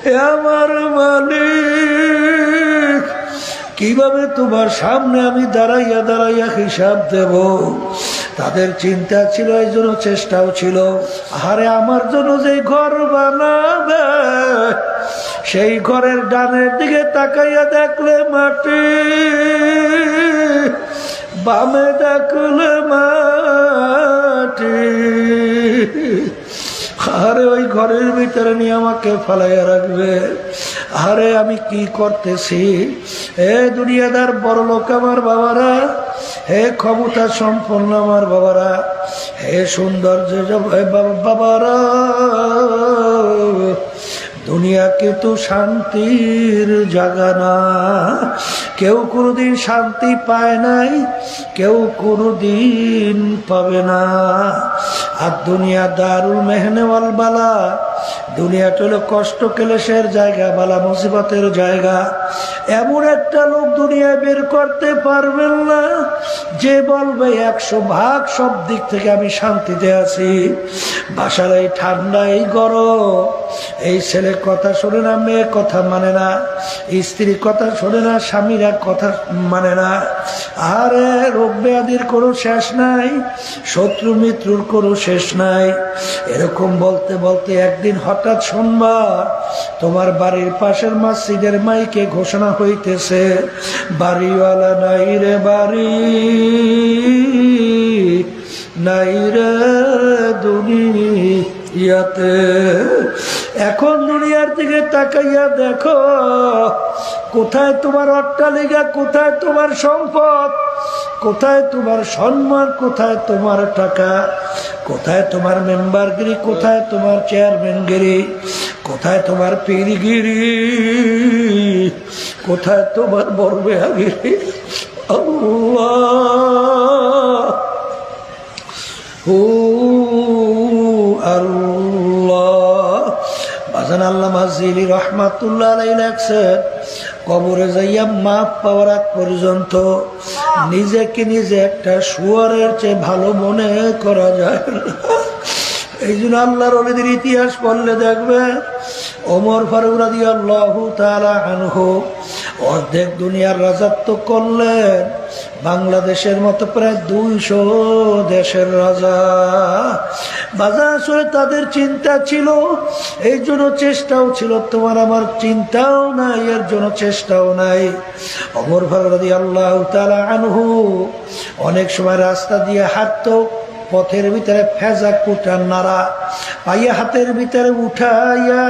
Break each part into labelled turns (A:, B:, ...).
A: হে আমার মালিক, কিভাবে তোমার সামনে আমি দাঁড়াইয়া দাঁড়াইয়া হিসাব দেব। তাদের চিন্তা ছিল, এই জন্য চেষ্টাও ছিল, আরে আমার জন্য যে ঘর বানাবে সেই ঘরের ডানের দিকে তাকাইয়া দেখলে মাটি, বামে দেখলে মাটি, আরে ওই ঘরের ভিতরে নিয়ে আমাকে ফালাইয়া রাখবে। আরে আমি কি করতেছি? হে দুনিয়াদার বড় লোক আমার বাবারা, হে ক্ষমতা সম্পন্ন আমার বাবারা, হে সৌন্দর্য বাবারা, দুনিয়া কিন্তু শান্তির জায়গা না। কেউ কোনোদিন শান্তি পায় নাই, কেউ কোনোদিন পাবে না। আর দুনিয়া দারুল মেহনে ওয়াল বালা, দুনিয়াটা হলো কষ্ট ক্লেশের জায়গা, বালা মুসিবতের জায়গা। এমন একটা লোক দুনিয়ায় বের করতে পারবেন না যে বলবে 100 ভাগ সব দিক থেকে আমি শান্তিতে আছি। বাসার এই ঠান্ডা, এই গরম, এই ছেলে কথা শোনে না, মেয়ে কথা মানে না, স্ত্রী কথা শোনে না, স্বামীরা কথা মানে না, আরে রোগ ব্যাধির কোনো শেষ নাই, শত্রু মিত্রুর কোনো শেষ নাই। এরকম বলতে বলতে একদিন হঠাৎ শুনবা তোমার বাড়ির পাশের মসজিদের মাইকে ঘোষণা হইতেছে, বাড়িওয়ালা নাই রে বাড়ি, নাই রে দুনিয়াতে। এখন দুনিয়ার দিকে তাকাইয়া দেখো, কোথায় তোমার অট্টালিকা, কোথায় তোমার সম্পদ, কোথায় তোমার সম্মান, কোথায় তোমার টাকা, কোথায় তোমার মেম্বারগিরি, কোথায় তোমার চেয়ারম্যানগিরি, কোথায় তোমার পীরগিরি, কোথায় তোমার বরবেয়াগিরি। আল্লাহ হু আল্লাহ। বাজান আল্লামা জিলি রহমাতুল্লাহ আলাইহি লেখছেন, কবরে যাইয়া মাপ পাওয়ার আগ পর্যন্ত নিজেকে নিজে একটা শুয়োরের চেয়ে ভালো মনে করা যায় না। এই জন্য আল্লাহর ওলিদের ইতিহাস পড়লে দেখবে, ওমর ফারুক রাদিয়াল্লাহু তাআলা আনহু অর্ধেক দুনিয়ার রাজত্ব করলেন, বাংলাদেশের মতো প্রায় 200 দেশের রাজা। বাজা আসলে তাদের চিন্তা ছিল, এই জন্য চেষ্টাও ছিল। তোমার আমার চিন্তাও নাই, এর জন্য চেষ্টাও নাই। ওমর ফারুক রাদিয়াল্লাহু তাআলা আনহু অনেক সময় রাস্তা দিয়ে হাঁটতো, পথের ভিতরে ফেজা কুটার নাড়া পাইয়া হাতের ভিতরে উঠাইয়া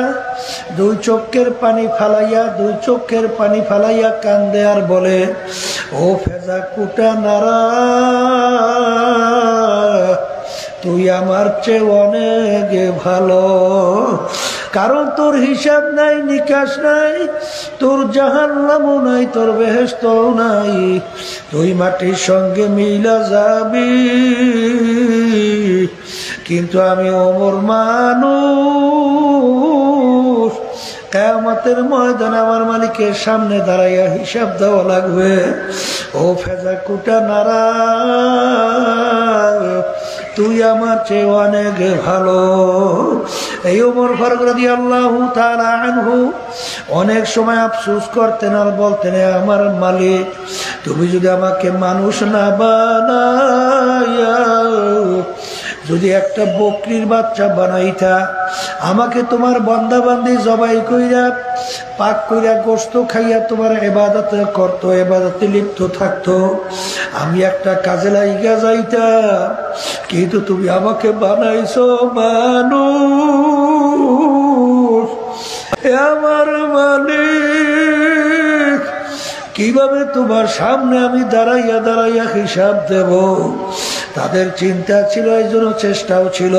A: 2 চোখের পানি ফালাইয়া, 2 চোখের পানি ফালাইয়া কান্দে আর বলে, ও ফেজা কুটা নাড়া, তুই আমার চেয়ে অনেক ভালো। কারণ তোর হিসাব নাই, নিকাশ নাই, তোর জাহান্নামও নাই, তোর বেহেশতও নাই, তুই মাটির সঙ্গে মিলা যাবি। কিন্তু আমি ওমর মানুষ, কিয়ামতের ময়দানে আমার মালিকের সামনে দাঁড়াইয়া হিসাব দেওয়া লাগবে। ও ফেজা কুটা নারা, তুই আমার চেয়ে অনেক ভালো। এই ওমর ফারুক রাদিয়াল্লাহু তাআলা আনহু অনেক সময় আফসোস করতেন আর বলতেন, আমার মালিক, তুমি যদি আমাকে মানুষ না বানাইয়া যদি একটা বকরির বাচ্চা বানাইতা, আমাকে তোমার বান্দা বান্দি জবাই কইরা পাক কইরা গোশত খাইয়া তোমার ইবাদত করতো, ইবাদতে লিপ্ত থাকতো, আমি একটা কাজে লাইগা যাইতাম। কিন্তু তুমি আমাকে বানাইছো মানুষ। আমার মালিক, কিভাবে তোমার সামনে আমি দাঁড়াইয়া দাঁড়াইয়া হিসাব দেব। তাদের চিন্তা ছিল, এই জন্য চেষ্টাও ছিল।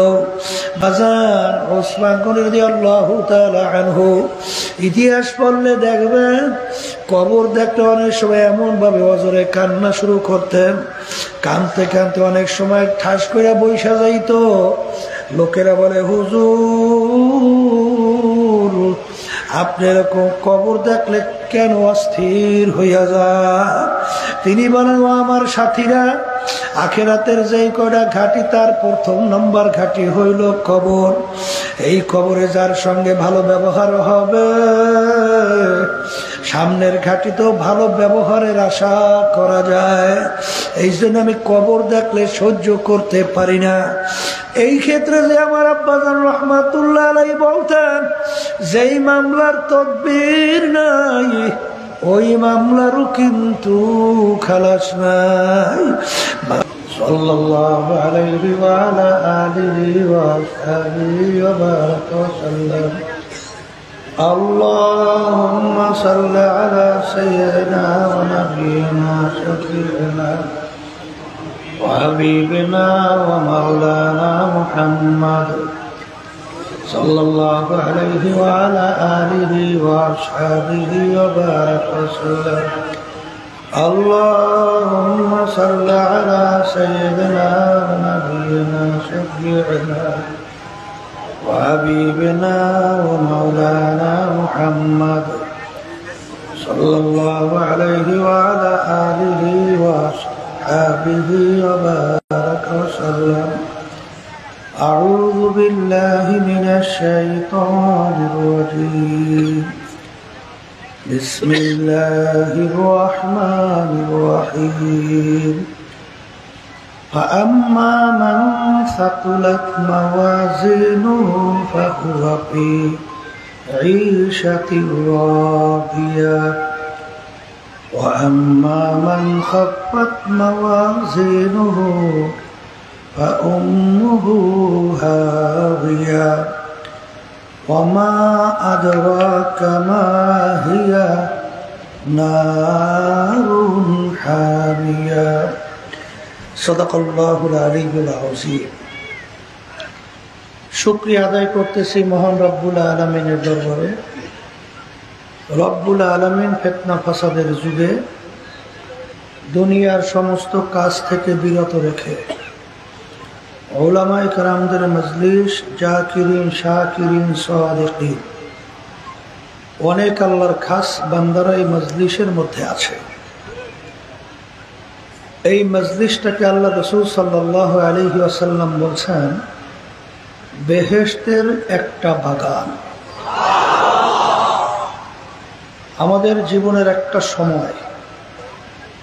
A: বাজার ওসমান গনি রাদিয়াল্লাহু তাআলা আনহু ইতিহাস পড়লে দেখবেন, কবর দেখতে অনেক সময় এমন ভাবে অজরে কান্না শুরু করতেন, কানতে কানতে অনেক সময় ঠাস করে বৈশা যাইত। লোকেরা বলে, হুজুর আপনি এরকম কবর দেখলে কেন অস্থির হইয়া যায়? তিনি বলেন, ও আমার সাথীরা, আখিরাতের যেই কয়টা ঘাটি তার প্রথম নম্বর ঘাটি হইল কবর। এই কবরে যার সঙ্গে ভালো ব্যবহার হবে, সামনের ঘাটি তো ভালো ব্যবহারের আশা করা যায়। এই জন্য আমি কবর দেখলে সহ্য করতে পারি না। এই ক্ষেত্রে যে আমার আব্বাজান রহমাতুল্লাহ আলাইহি বলতেন, যেই মামলার তদবির নাই ওই মামলারও কিন্তু খালাস নাই। সাল্লাল্লাহু আলাইহি ওয়া আলা আলিহি ওয়া সাহবিহি ওয়া বারাকা ওয়া সাল্লাম। আল্লাহুম্মা সাল্লি আলা সাইয়্যিদিনা ওয়া নাবিয়িনা শাফিঈনা ওয়া হাবিবিনা ওয়া মাওলানা মুহাম্মদ সাল্লাল্লাহু আলাইহি ওয়া আলা আলিহি ওয়া আসহাবিহি ওয়া বারাকা ওয়া সাল্লাম। اللهم صل على سيدنا ونبينا شفيعنا وحبيبنا ومولانا محمد صلى الله عليه وعلى آله وصحبه وبارك وسلم. أعوذ بالله من الشيطان الرجيم. بسم الله الرحمن الرحيم. فأما من ثقلت موازينه فهو في عيشة راضية وأما من خفت موازينه فأمه هاوية وما أدراك ما هي نار حامية. صدق الله العلي العظيم. শুকরিয়া আদায় করতেছি মহান রব্বুল আলামিনের দরবারে। রব্বুল আলামিন ফিতনা ফাসাদের যুগে দুনিয়ার সমস্ত কাজ থেকে বিরত রেখে উলামায়ে কেরামদের মজলিস, জাকিরিন, শাকিরিন, সাদিকিন, অনেক আল্লাহর খাস বান্দারা এই মজলিসের মধ্যে আছে। এই মজলিসটাকে আল্লাহ রাসূল সাল্লাল্লাহু আলাইহি ওয়াসাল্লাম বলছেন বেহেশতের একটা বাগান। আমাদের জীবনের একটা সময়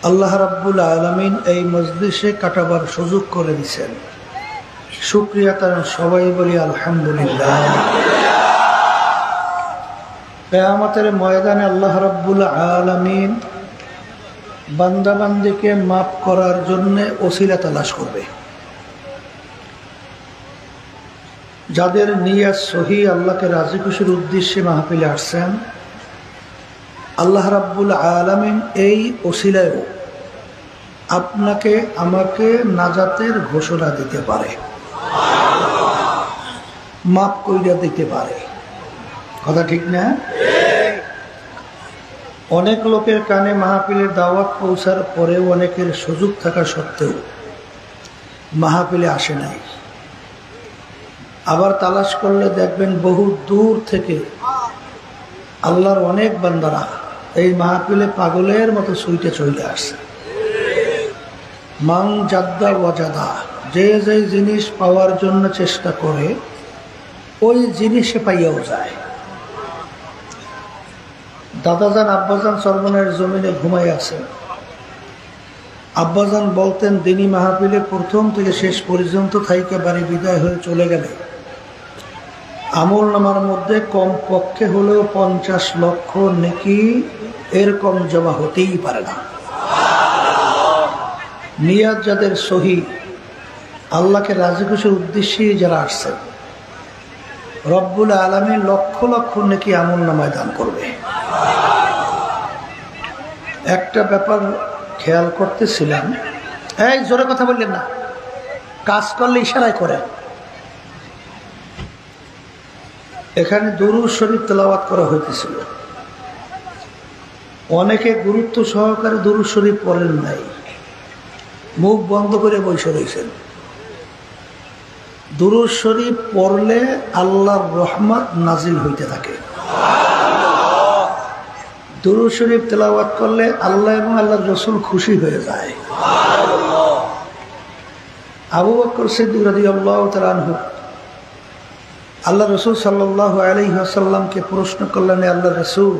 A: আল্লাহ রাব্বুল আলামিন এই মজলিসে কাটাবার সুযোগ করে দিয়েছেন। শুকরিয়া তার সবাই বলি আলহামদুলিল্লাহ। কিয়ামতের ময়দানে আল্লাহ রাব্বুল আলামিন বান্দাবান্দিকে মাফ করার জন্য ওসিলা তালাশ করবে। যাদের নিয়ত সহি, আল্লাহকে রাজি খুশির উদ্দেশ্যে মাহফিলে আসছেন, আল্লাহ রাব্বুল আলামিন এই ওসিলায়ও আপনাকে আমাকে নাজাতের ঘোষণা দিতে পারে, মাফ কইরা দিতে পারে। কথা ঠিক না? অনেক লোকের কানে মাহফিলের দাওয়াত পৌঁছার পরেও অনেকের সুযোগ থাকা সত্ত্বেও মাহফিলে আসে নাই। আবার তালাশ করলে দেখবেন বহু দূর থেকে আল্লাহর অনেক বান্দারা এই মাহফিলে পাগলের মতো ছুটে চলে আসছে। মান জাদ্দা ওয়াজাদা, যে যে জিনিস পাওয়ার জন্য চেষ্টা করে ওই জিনিসে পাইয়াও যায়। দাদাজান আব্বাজান সর্বনের জমিনে ঘুমাই আছে। আব্বাজান বলতেন দিনী মাহফিলে প্রথম থেকে শেষ পর্যন্ত থাইকে বাড়ি বিদায় হয়ে চলে গেলে আমল নামার মধ্যে কম পক্ষে হলেও 50 লক্ষ নেকি এরকম জমা হতেই পারে না। নিয়াত যাদের সহি, আল্লাহকে রাজি খুশির উদ্দেশ্যে যারা আসছেন, রব্বুল আলামিন লক্ষ লক্ষ নেকি আমল নামায় দান করবে। একটা ব্যাপার খেয়াল করতেছিলাম, এই জোরে কথা বললেন না, কাজ করলে ইশারায় করেন। এখানে দুরূদ শরীফ তেলাওয়াত করা হইতেছিল, অনেকে গুরুত্ব সহকারে দুরূদ শরীফ পড়েন নাই, মুখ বন্ধ করে বসে রয়েছেন। দুরূদ শরীফ পড়লে আল্লাহর রহমত নাজিল হইতে থাকে। দুরূদ শরীফ তেলাওয়াত করলে আল্লাহ এবং আল্লাহর রাসূল খুশি হয়ে যায়। আবু বকর সিদ্দিক রাদিয়াল্লাহু তাআলা আনহু আল্লাহ রাসূল সাল্লাল্লাহু আলাইহি ওয়াসাল্লামকে প্রশ্ন করলেন, আল্লাহ রাসূল,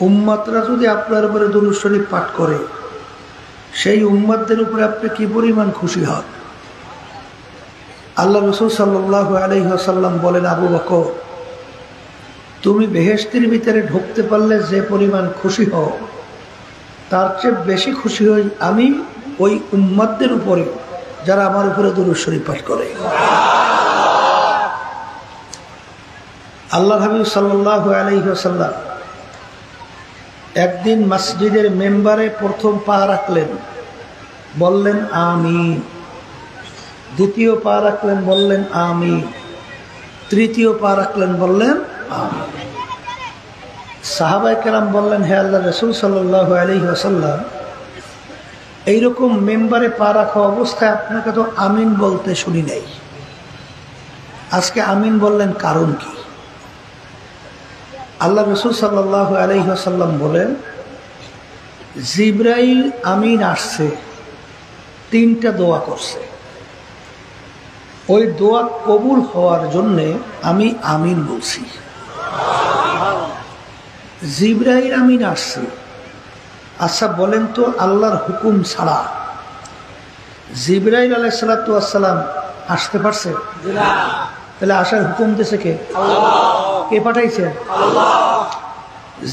A: উম্মতরা যদি আপনার উপরে দুরূদ শরীফ পাঠ করে সেই উম্মতদের উপরে আপনি কি পরিমাণ খুশি হন? আল্লাহ রাসূল সাল্লাল্লাহু আলাইহি ওয়াসাল্লাম বলেন, আবু বকর, তুমি বেহেশতের ভিতরে ঢুকতে পারলে যে পরিমাণ খুশি হও তার চেয়ে বেশি খুশি হই আমি ওই উম্মতদের উপরে যারা আমার উপরে দুরূদ শরীফ পাঠ করে। আল্লাহ হাবিব সাল্লাল্লাহু আলাইহি ওয়াসাল্লাম একদিন মসজিদের মেম্বারে প্রথম পা রাখলেন, বললেন আমিন। দ্বিতীয় পা রাখলেন, বললেন আমিন। তৃতীয় পা রাখলেন, বললেন আমিন। সাহাবায়ে কেরাম বললেন, হে আল্লাহ রাসূল সাল্লাল্লাহু আলাইহি ওয়াসাল্লাম, এইরকম মেম্বারে পা রাখা অবস্থায় আপনাকে তো আমিন বলতে শুনি নাই, আজকে আমিন বললেন, কারণ কি? আল্লাহ রাসূল সাল্লাল্লাহু আলাইহি ওয়াসাল্লাম বলেন, জিবরাইল আমিন আসছে, তিনটা দোয়া করছে, ওই দোয়া কবুল হওয়ার জন্যে আমি আমিন বলছি। জিবরাইল আমিন আসছে। আচ্ছা বলেন তো, আল্লাহর হুকুম ছাড়া জিবরাইল আলাইহিস সালাতু ওয়াস সালাম আসতে পারছে? তাহলে আসার হুকুম দিয়েছে কে? কে পাঠাইছে?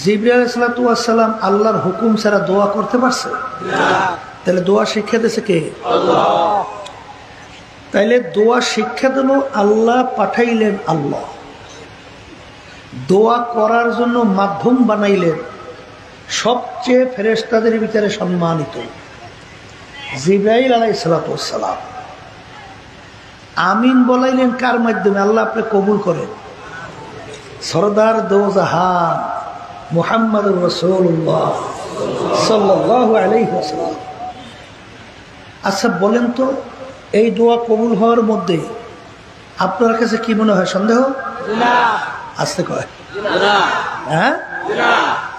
A: জিবরাইল আলাইহিস সালাতু ওয়াস সালাম আল্লাহর হুকুম ছাড়া দোয়া করতে পারছে? তাহলে দোয়া শিক্ষা দিয়েছে কে? তাইলে দোয়া শিক্ষা দিল আল্লাহ, পাঠাইলেন আল্লাহ। দোয়া করার জন্য মাধ্যম বানাইলেন সবচেয়ে ফেরেশতাদের ভিতরে সম্মানিত জিবরাইল আলাইহিস সালাতু ওয়াস সালাম। আমিন বলাইলেন কার মাধ্যমে? আল্লাহ আপনি কবুল করেন। সরদার দো জাহান মুহাম্মদুর রাসূলুল্লাহ সাল্লাল্লাহু আলাইহি ওয়াসাল্লাম। আচ্ছা বলেন তো, এই দোয়া কবুল হওয়ার মধ্যে আপনার কাছে কি মনে হয়? সন্দেহ? আসতে কয় হ্যাঁ,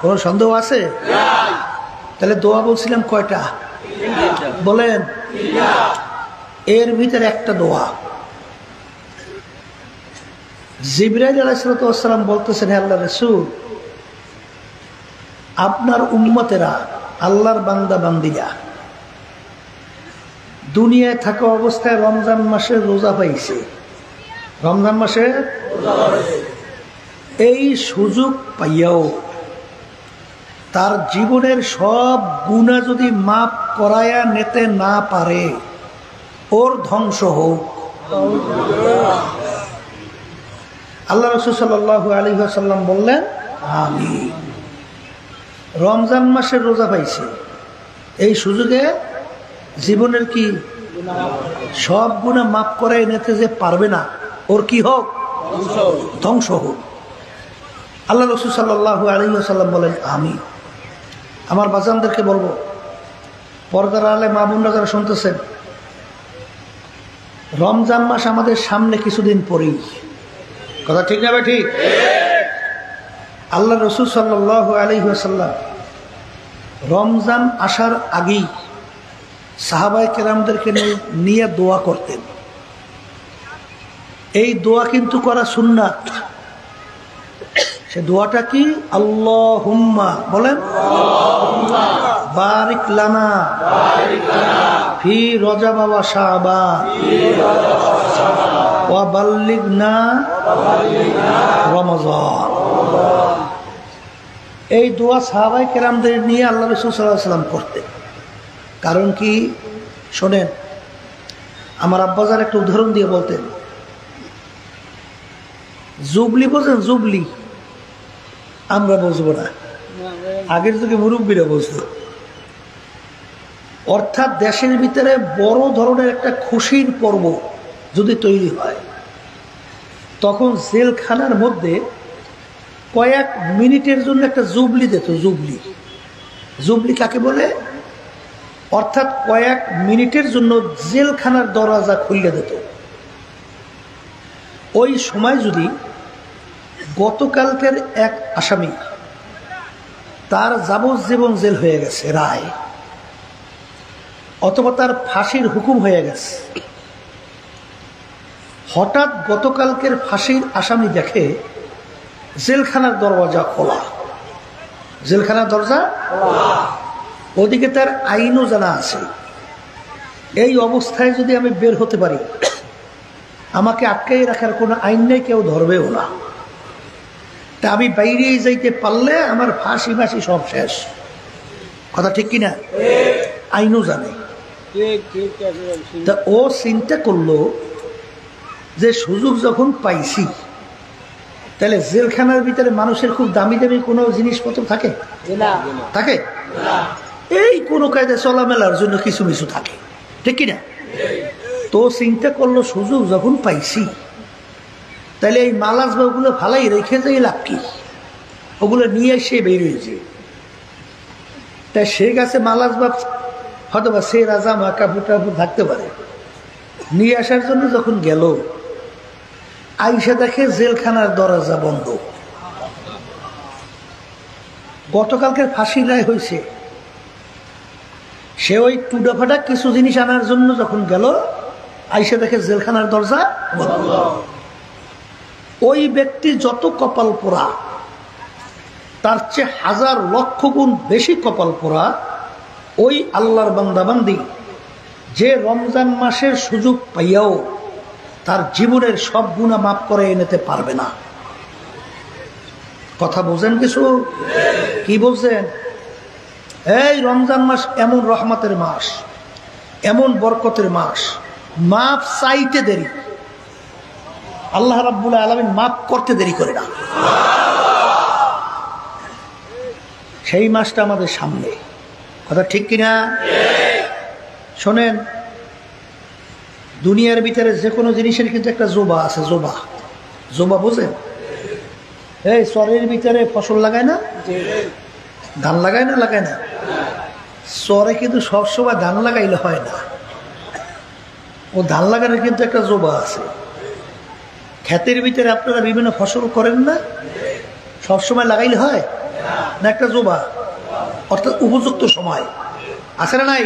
A: কোন সন্দেহ আছে? তাহলে দোয়া বলছিলাম কয়টা বলেন? এর ভিতরে একটা দোয়া জিবরাইল আলাইহিস সালাম বলতেছেন, হে আল্লাহর রাসূল, আপনার উম্মতেরা, আল্লাহর বান্দা বান্দিরা দুনিয়ায় থাকা অবস্থায় রমজান মাসে রোজা পাইছে, রমজান মাসে এই সুযোগ পাইয়াও তার জীবনের সব গুনাহ যদি মাফ করায়া নিতে না পারে, ওর ধ্বংস হোক। আল্লাহ রাসূল সাল্লাল্লাহু আলাইহি ওয়াসাল্লাম বললেন আমিন। রমজান মাসে রোজা পাইছে, এই সুযোগে জীবনের কি সব গুনাহ মাফ করায় নিতে যে পারবে না, ওর কি হোক? ধ্বংস হোক। আল্লাহ রাসূল সাল্লাল্লাহু আলাইহি ওয়াসাল্লাম বলেন আমিন। আমার বাজানদেরকে বলবো, পর্দার আলে মা বোনরা যারা শুনতেছেন, রমজান মাস আমাদের সামনে কিছুদিন পরেই, কথা ঠিক যাবে? ঠিক। আল্লাহ রাসূল সাল্লাল্লাহু আলাইহি ওয়াসাল্লাম রমজান আসার আগেই সাহাবায়ে কেরামদেরকে নিয়ে দোয়া করতেন। এই দোয়া কিন্তু করা সুন্নাত। সে দোয়াটা কি? আল্লাহুম্মা বলেন, বারিক লানা ফি রজব ওয়া শাবান ওয়া বাল্লিগনা রমজান। এই দোয়া সাহাবায়ে কেরামদের নিয়ে আল্লাহ রাসূল সাল্লাল্লাহু আলাইহি ওয়াসাল্লাম করতেন। কারণ কি? শোনেন, আমার আব্বাজান একটা উদাহরণ দিয়ে বলতেন, জুবলি বোঝেন? জুবলি আমরা বুঝবো না, আগের যুগে মুরব্বীরা বুঝতো। অর্থাৎ দেশের ভিতরে বড় ধরনের একটা খুশির পর্ব যদি তৈরি হয়, তখন জেলখানার মধ্যে কয়েক মিনিটের জন্য একটা জুবলি দিত। জুবলি, জুবলি কাকে বলে? অর্থাৎ কয়েক মিনিটের জন্য জেলখানার দরজা খুলে দিত। ওই সময় যদি গতকালকের এক আসামি, তার যাবজ্জীবন জেল হয়ে গেছে রায়, অথবা তার ফাঁসির হুকুম হয়ে গেছে। হঠাৎ গতকালকের ফাঁসির আসামি দেখে জেলখানার দরজা খোলা, জেলখানার দরজা ওদিকে তার আইনও জানা আছে। এই অবস্থায় যদি আমি বের হতে পারি, আমাকে আটকাই রাখার কোনো আইন নেই, কেউ ধরবেও না। তা আমি বাইরে যাইতে পারলে আমার ফাঁসি ফাঁসি সব শেষ। কথা ঠিক কিনা? আইনও জানে। তা ও চিন্তা করলো যে সুযোগ যখন পাইছি, তাহলে জেলখানার ভিতরে মানুষের খুব দামি দামি কোনো জিনিসপত্র থাকে? থাকে? এই কোনো কায়দা চলামেলার জন্য কিছু কিছু থাকে, ঠিক কিনা? তো চিন্তা করলো সুযোগ যখন পাইছি, তাহলে এই মালাজ বা ওগুলো ভালাই রেখে যাই লাভ কি, ওগুলো নিয়ে এসে বেরিয়েছে। তাই সে গাছে মালাজ বা হয়তো বা সে রাজা মা কাপড় টাপড় থাকতে পারে, নিয়ে আসার জন্য যখন গেল, আইসা দেখে জেলখানার দরজা বন্ধ। গতকালকের ফাঁসির রায় হয়েছে। সে ওই টুডাফাটা কিছু জিনিস আনার জন্য যখন গেল, আইসা দেখে জেলখানার দরজা বন্ধ। ওই ব্যক্তি যত কপাল পোড়া, তার চেয়ে হাজার লক্ষ গুণ বেশি কপাল পোড়া ওই আল্লাহর বান্দাবান্দি যে রমজান মাসের সুযোগ পাইয়াও তার জীবনের সব গুনাহ মাফ করে এনেতে পারবে না। কথা বোঝেন কিছু? কি বলছেন? এই রমজান মাস এমন রহমতের মাস, এমন বরকতের মাস, মাফ চাইতে দেরি, আল্লাহ রাব্বুল আলামিন মাফ করতে দেরি করে না। সেই মাসটা আমাদের সামনে। কথা ঠিক কিনা? শোনেন, দুনিয়ার ভিতরে যে কোনো জিনিসের কিন্তু একটা জোবা আছে। জোবা, জোবা বোঝেন? এই চরের ভিতরে ফসল লাগায় না, ধান লাগায় না? লাগায় না? চরে কিন্তু সবসময় ধান লাগাইলে হয় না, ও ধান লাগানোর কিন্তু একটা জোবা আছে। ক্ষেতের ভিতরে আপনারা বিভিন্ন ফসল করেন না, সবসময় লাগাইলে হয় না? একটা জোবা, অর্থাৎ উপযুক্ত সময় আছে না নাই?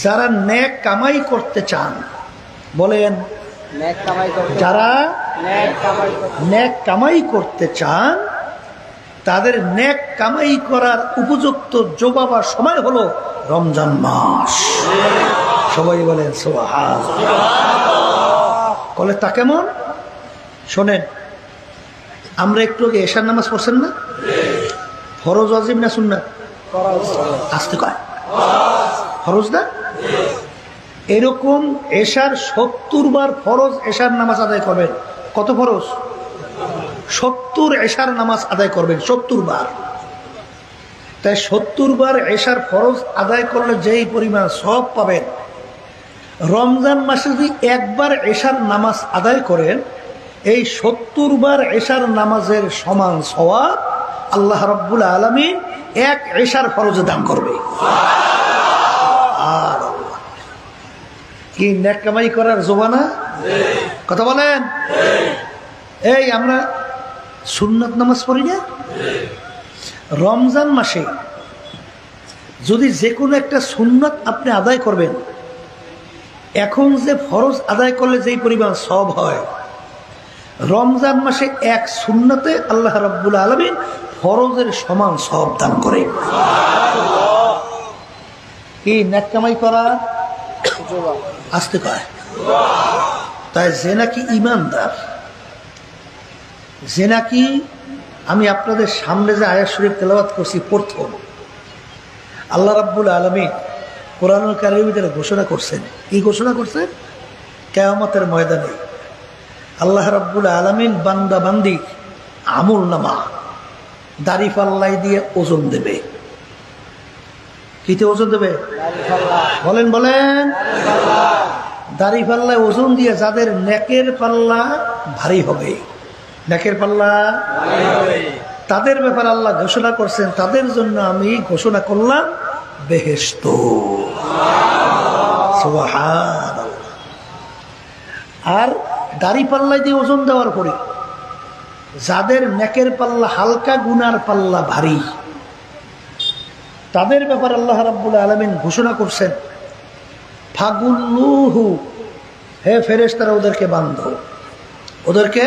A: যারা নেক কামাই করতে চান, বলেন, যারা নেক কামাই করতে চান, তাদের নেক কামাই করার উপযুক্ত জোবা বা সময় হলো রমজান মাস। সবাই বলেন সুবহানাল্লাহ। বলে তা কেমন? শোনেন, আমরা একটু আগে এশার নামাজ পড়ছেন না? ফরজ ওয়াজিব না সুন্নাত? আসতে কয় ফরজ না? এরকম এশার 70 বার ফরজ এশার নামাজ আদায় করবেন। কত ফরজ? 70 এশার নামাজ আদায় করবেন, 70 বার। তাই 70 বার এশার ফরজ আদায় করলে যেই পরিমাণ সওয়াব পাবেন, রমজান মাসে যদি একবার এশার নামাজ আদায় করেন, এই 70 বার এশার নামাজের সমান সওয়াব আল্লাহ রাব্বুল আলামিন এক এশার ফরজে দান করবে। আর কি নেক কামাই করার জোবানা? কথা বলেন। এই আমরা সুন্নাত নামাজ পড়ি না? রমজান মাসে যদি যে কোনো একটা সুন্নাত আপনি আদায় করবেন, এখন যে ফরজ আদায় করলে যেই পরিমাণ সওয়াব হয়, রমজান মাসে এক সুন্নাতে আল্লাহ রাব্বুল আলামিন ফরজের সমান সওয়াব দান করে। কি নেক কামাই করা? আসতে কয়। তাই যে নাকি ইমানদার, যে নাকি, আমি আপনাদের সামনে যে আয়াত শরীফ তেলাওয়াত করছি, প্রথম আল্লাহ রাব্বুল আলামিন কোরআনুল কারীমের ভিতরে ঘোষণা করছেন। কি ঘোষণা করছেন? কিয়ামতের ময়দানে আল্লাহ রাব্বুল আলামিন বান্দা বান্দি আমল নামা দাড়ি পাল্লাই দিয়ে ওজন দেবে। কিতে ওজন দেবে? বলেন বলেন। দাড়ি পাল্লায় ওজন দিয়ে যাদের নেকের পাল্লা ভারী হবে, নেকের পাল্লা তাদের ব্যাপারে আল্লাহ ঘোষণা করছেন, তাদের জন্য আমি ঘোষণা করলাম বেহেশত। সুবহানাল্লাহ। আর দাড়ি পাল্লায় দিয়ে ওজন দেওয়ার পরে যাদের নেকের পাল্লা হালকা, গুনার পাল্লা ভারী, তাদের ব্যাপারে আল্লাহ রাব্বুল আলামিন ঘোষণা করছেন, ফাগুল্লুহু, হে ফেরেশতারা ওদেরকে বাঁধো, ওদেরকে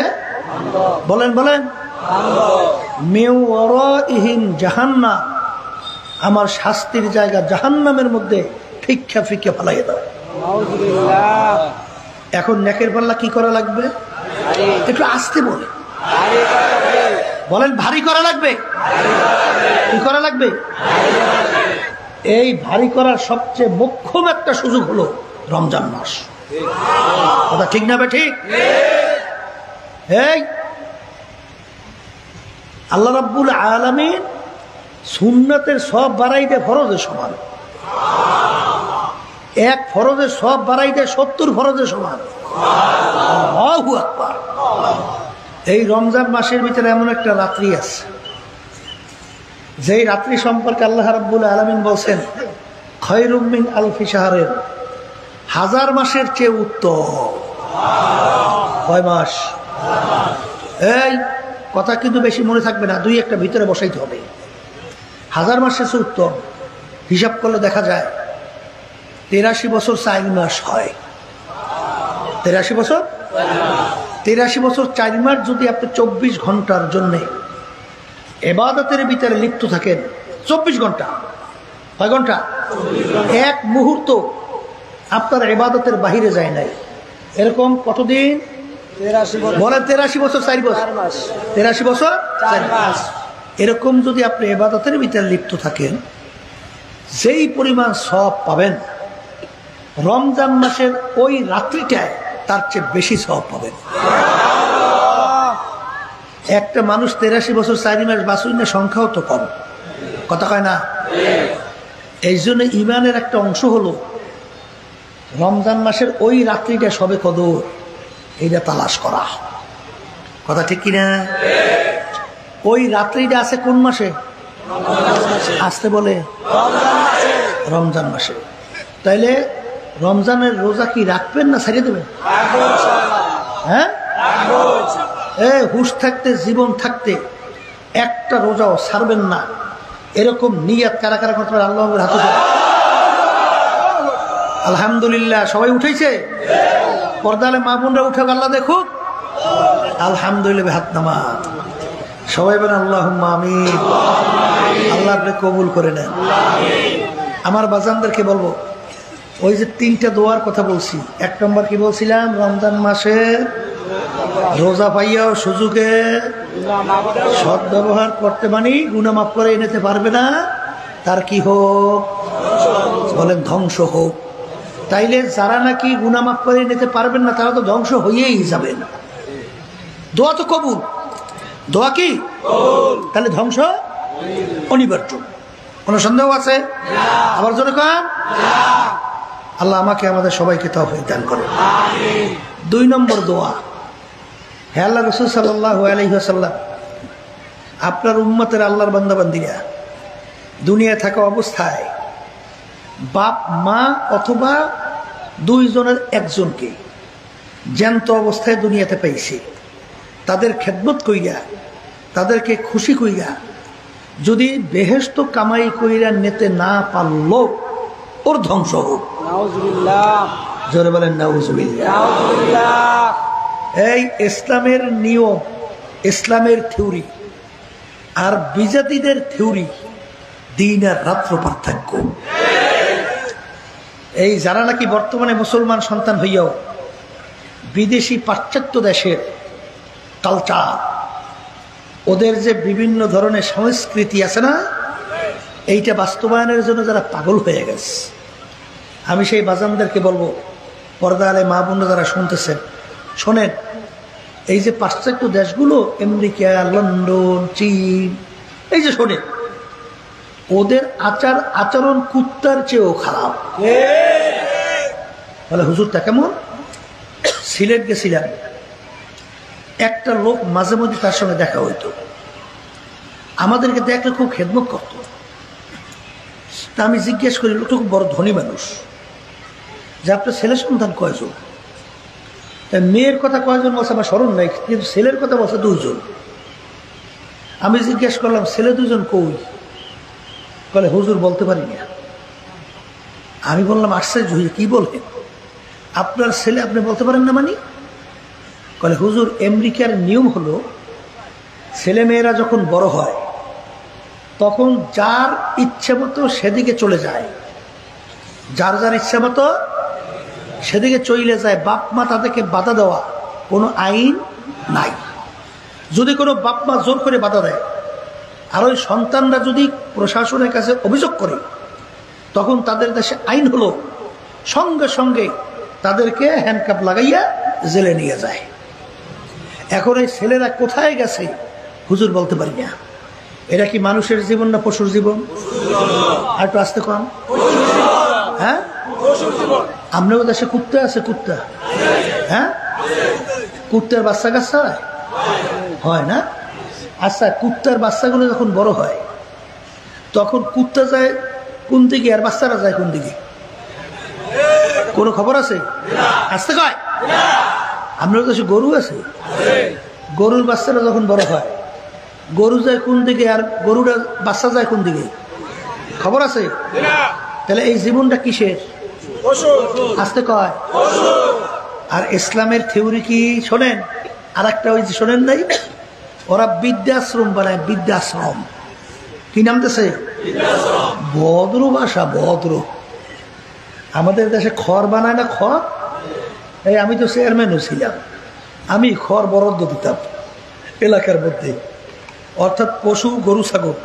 A: বলেন বলেন মিন ওয়ারাইহিম জাহান্নাম, আমার শাস্তির জায়গা জাহান্নামের মধ্যে ফিক্কা ফিক্কা ফেলাইয়া দাও। এখন নেকের পাল্লা কি করা লাগবে? একটু আস্তে বলে বলেন, ভারী করা লাগবে। কি করা লাগবে? এই ভারী করার সবচেয়ে মোক্ষম একটা সুযোগ হলো রমজান মাস। কথা ঠিক না? ঠিক। এই আল্লাহ রাব্বুল আলামিন সুন্নাতের সব বাড়াই দেয় ফরজের সমান। এক ফরজের সব বাড়াই দেয় 70 ফরজের সমান। আল্লাহু আকবার। এই রমজান মাসের ভিতরে এমন একটা রাত্রি আছে, যেই রাত্রি সম্পর্কে আল্লাহ রাব্বুল আলামিন বলছেন, খায়রুম মিন আলফি শাহরিন, 1000 মাসের চেয়ে উত্তম। কয় মাস? এই কথা কিন্তু বেশি মনে থাকবে না, 2-1টা ভিতরে বসাইতে হবে। 1000 মাসের চেয়ে উত্তম হিসাব করলে দেখা যায় 83 বছর 4 মাস হয়। 83 বছর 4 মাস যদি আপনি 24 ঘন্টার জন্য ইবাদতের ভিতরে লিপ্ত থাকেন, 24 ঘন্টা, কয় ঘন্টা? এক মুহূর্ত আপনার ইবাদতের বাহিরে যায় নাই, এরকম কতদিন? 83 বছর 4 বছর, 83 বছর 4 মাস। এরকম যদি আপনি ইবাদতের ভিতরে লিপ্ত থাকেন, যেই পরিমাণ সওয়াব পাবেন রমজান মাসের ওই রাত্রিটায় তার চেয়ে বেশি সওয়াব পাবেন। একটা মানুষ 83 বছর 4 মাস বাঁচুন না, সংখ্যাও তো কম, কথা কয় না? এই জন্য ইমানের একটা অংশ হলো রমজান মাসের ওই রাত্রিটা সবে কদর, এইটা তালাশ করা। কথা ঠিক কিনা? ওই রাত্রিটা আছে কোন মাসে? আসতে বলে রমজান মাসে। তাইলে রমজানের রোজা কি রাখবেন না ছেড়ে দেবেন? হ্যাঁ, হুশ থাকতে, জীবন থাকতে একটা রোজাও ছাড়বেন না, এরকম নিয়াত কারা কারা করতে পারে? আল্লাহ হাতে। আলহামদুলিল্লাহ, সবাই উঠেছে? পর্দালে মা বোনরা উঠে আল্লাহ দেখুক। আলহামদুলিল্লাহ, হাত নামা সবাই বলেন আল্লাহুম্মা আমিন। আল্লাহ আপনি কবুল করে নেন। আমার বাজানদেরকে বলবো, ওই যে 3টা দোয়ার কথা বলছি, 1 নম্বর কি বলছিলাম? রমজান মাসে রোজা পাইয়াও সুযোগে সৎ ব্যবহার করতে, মানে গুনাহ মাফ করে এনেতে পারবে না, তার কি হোক? বলেন ধ্বংস হোক। তাইলে যারা নাকি গুনাহ মাফ করে নিতে পারবেন না, তারা তো ধ্বংস হয়েই যাবেন। দোয়া তো কবুল, দোয়া কি? তাহলে ধ্বংস অনিবার্য, কোনো সন্দেহ আছে? আবার জোরে কন। আল্লাহ আমাকে আমাদের সবাইকে তৌফিক দান করে। 2 নম্বর দোয়া, হে আল্লাহ রাসূল সাল্লাল্লাহু আলাইহি ওয়াসাল্লাম, আপনার উম্মতের আল্লাহর বান্দাবান্দিরা দুনিয়ায় থাকা অবস্থায় বাপ মা অথবা 2 জনের একজনকে জ্যান্ত অবস্থায় দুনিয়াতে পাইছে, তাদের খেদমত কইরা, তাদেরকে খুশি কইরা যদি বেহেশত কামাই কইরা নিতে না পারল, ওর ধ্বংস হোক। নাউজুবিল্লাহ, জোরে বলেন নাউজুবিল্লাহ। এই ইসলামের নিয়ম, ইসলামের থিওরি আর বিজাতিদের থিওরি, দিন আর রাত্র পার্থক্য। এই যারা নাকি বর্তমানে মুসলমান সন্তান হইয়াও বিদেশি পাশ্চাত্য দেশের কালচার, ওদের যে বিভিন্ন ধরনের সংস্কৃতি আছে না, এইটা বাস্তবায়নের জন্য যারা পাগল হয়ে গেছে, আমি সেই বাজানদেরকে বলবো, পর্দা আলে মা বোন যারা শুনতেছেন, শোনেন, এই যে পাশ্চাত্য দেশগুলো, আমেরিকা, লন্ডন, চীন, এই যে শোনেন, ওদের আচার আচরণ কুত্তার চেয়েও খারাপ। বলে হুজুরটা কেমন? সিলেট গেছিলাম, একটা লোক মাঝে মধ্যে তার সঙ্গে দেখা হইতো, আমাদেরকে দেখলে খুব খেদমত করতো। তা আমি জিজ্ঞেস করি, লোকটা খুব বড় ধনী মানুষ, যে আপনার ছেলে সন্তান কয়জন? মেয়ের কথা কয়জন বলছে আমার স্মরণ নাই, কিন্তু ছেলের কথা বলছে 2 জন। আমি জিজ্ঞেস করলাম, ছেলে 2 জন কই? বলে হুজুর বলতে পারি না। আমি বললাম আশ্চর্য হয়ে, কি বলেন, আপনার ছেলে আপনি বলতে পারেন না মানে? বলে হুজুর আমেরিকার নিয়ম হলো ছেলে মেয়েরা যখন বড় হয় তখন যার ইচ্ছে মতো সেদিকে চলে যায়, যার যার ইচ্ছা মতো সেদিকে চলে যায়, বাপ মা তাদেরকে বাধা দেওয়া কোনো আইন নাই। যদি কোনো বাপ মা জোর করে বাধা দেয় আর ওই সন্তানরা যদি প্রশাসনের কাছে অভিযোগ করে, তখন তাদের দেশে আইন হলো সঙ্গে সঙ্গে তাদেরকে হ্যান্ডকাপ লাগাইয়া জেলে নিয়ে যায়। এখন এই ছেলেরা কোথায় গেছে হুজুর বলতে পারি না। এটা কি মানুষের জীবন না পশুর জীবন? আর একটু আসতে কম। হ্যাঁ, আপনার দেশে কুত্তা আছে? কুত্তা, হ্যাঁ, কুত্তার বাচ্চা কাচ্চা হয় না? আচ্ছা, কুত্তার বাচ্চাগুলো যখন বড় হয় তখন কুত্তা যায় কোন দিকে আর বাচ্চারা যায় কোন দিকে? কোনো খবর আছে? আসতে কয়। আপনার কাছে গরু আছে? গরুর বাচ্চারা যখন বড় হয় গরু যায় কোন দিকে আর গরুটা বাচ্চা যায় কোন দিকে? খবর আছে? তাহলে এই জীবনটা কিসের? আসতে কয়। আর ইসলামের থিওরি কি শোনেন? আর একটা ওই যে শোনেন নাই, ওরা বৃদ্ধাশ্রম বানায়, বৃদ্ধাশ্রম। কি নাম দেশে? ভদ্র ভাষা, ভদ্র। আমাদের দেশে খড় বানায় না, খড়। এই আমি তো চেয়ারম্যানও ছিলাম, আমি খড় বরাদ্দ দিতাম এলাকার মধ্যে। অর্থাৎ পশু গরু ছাগল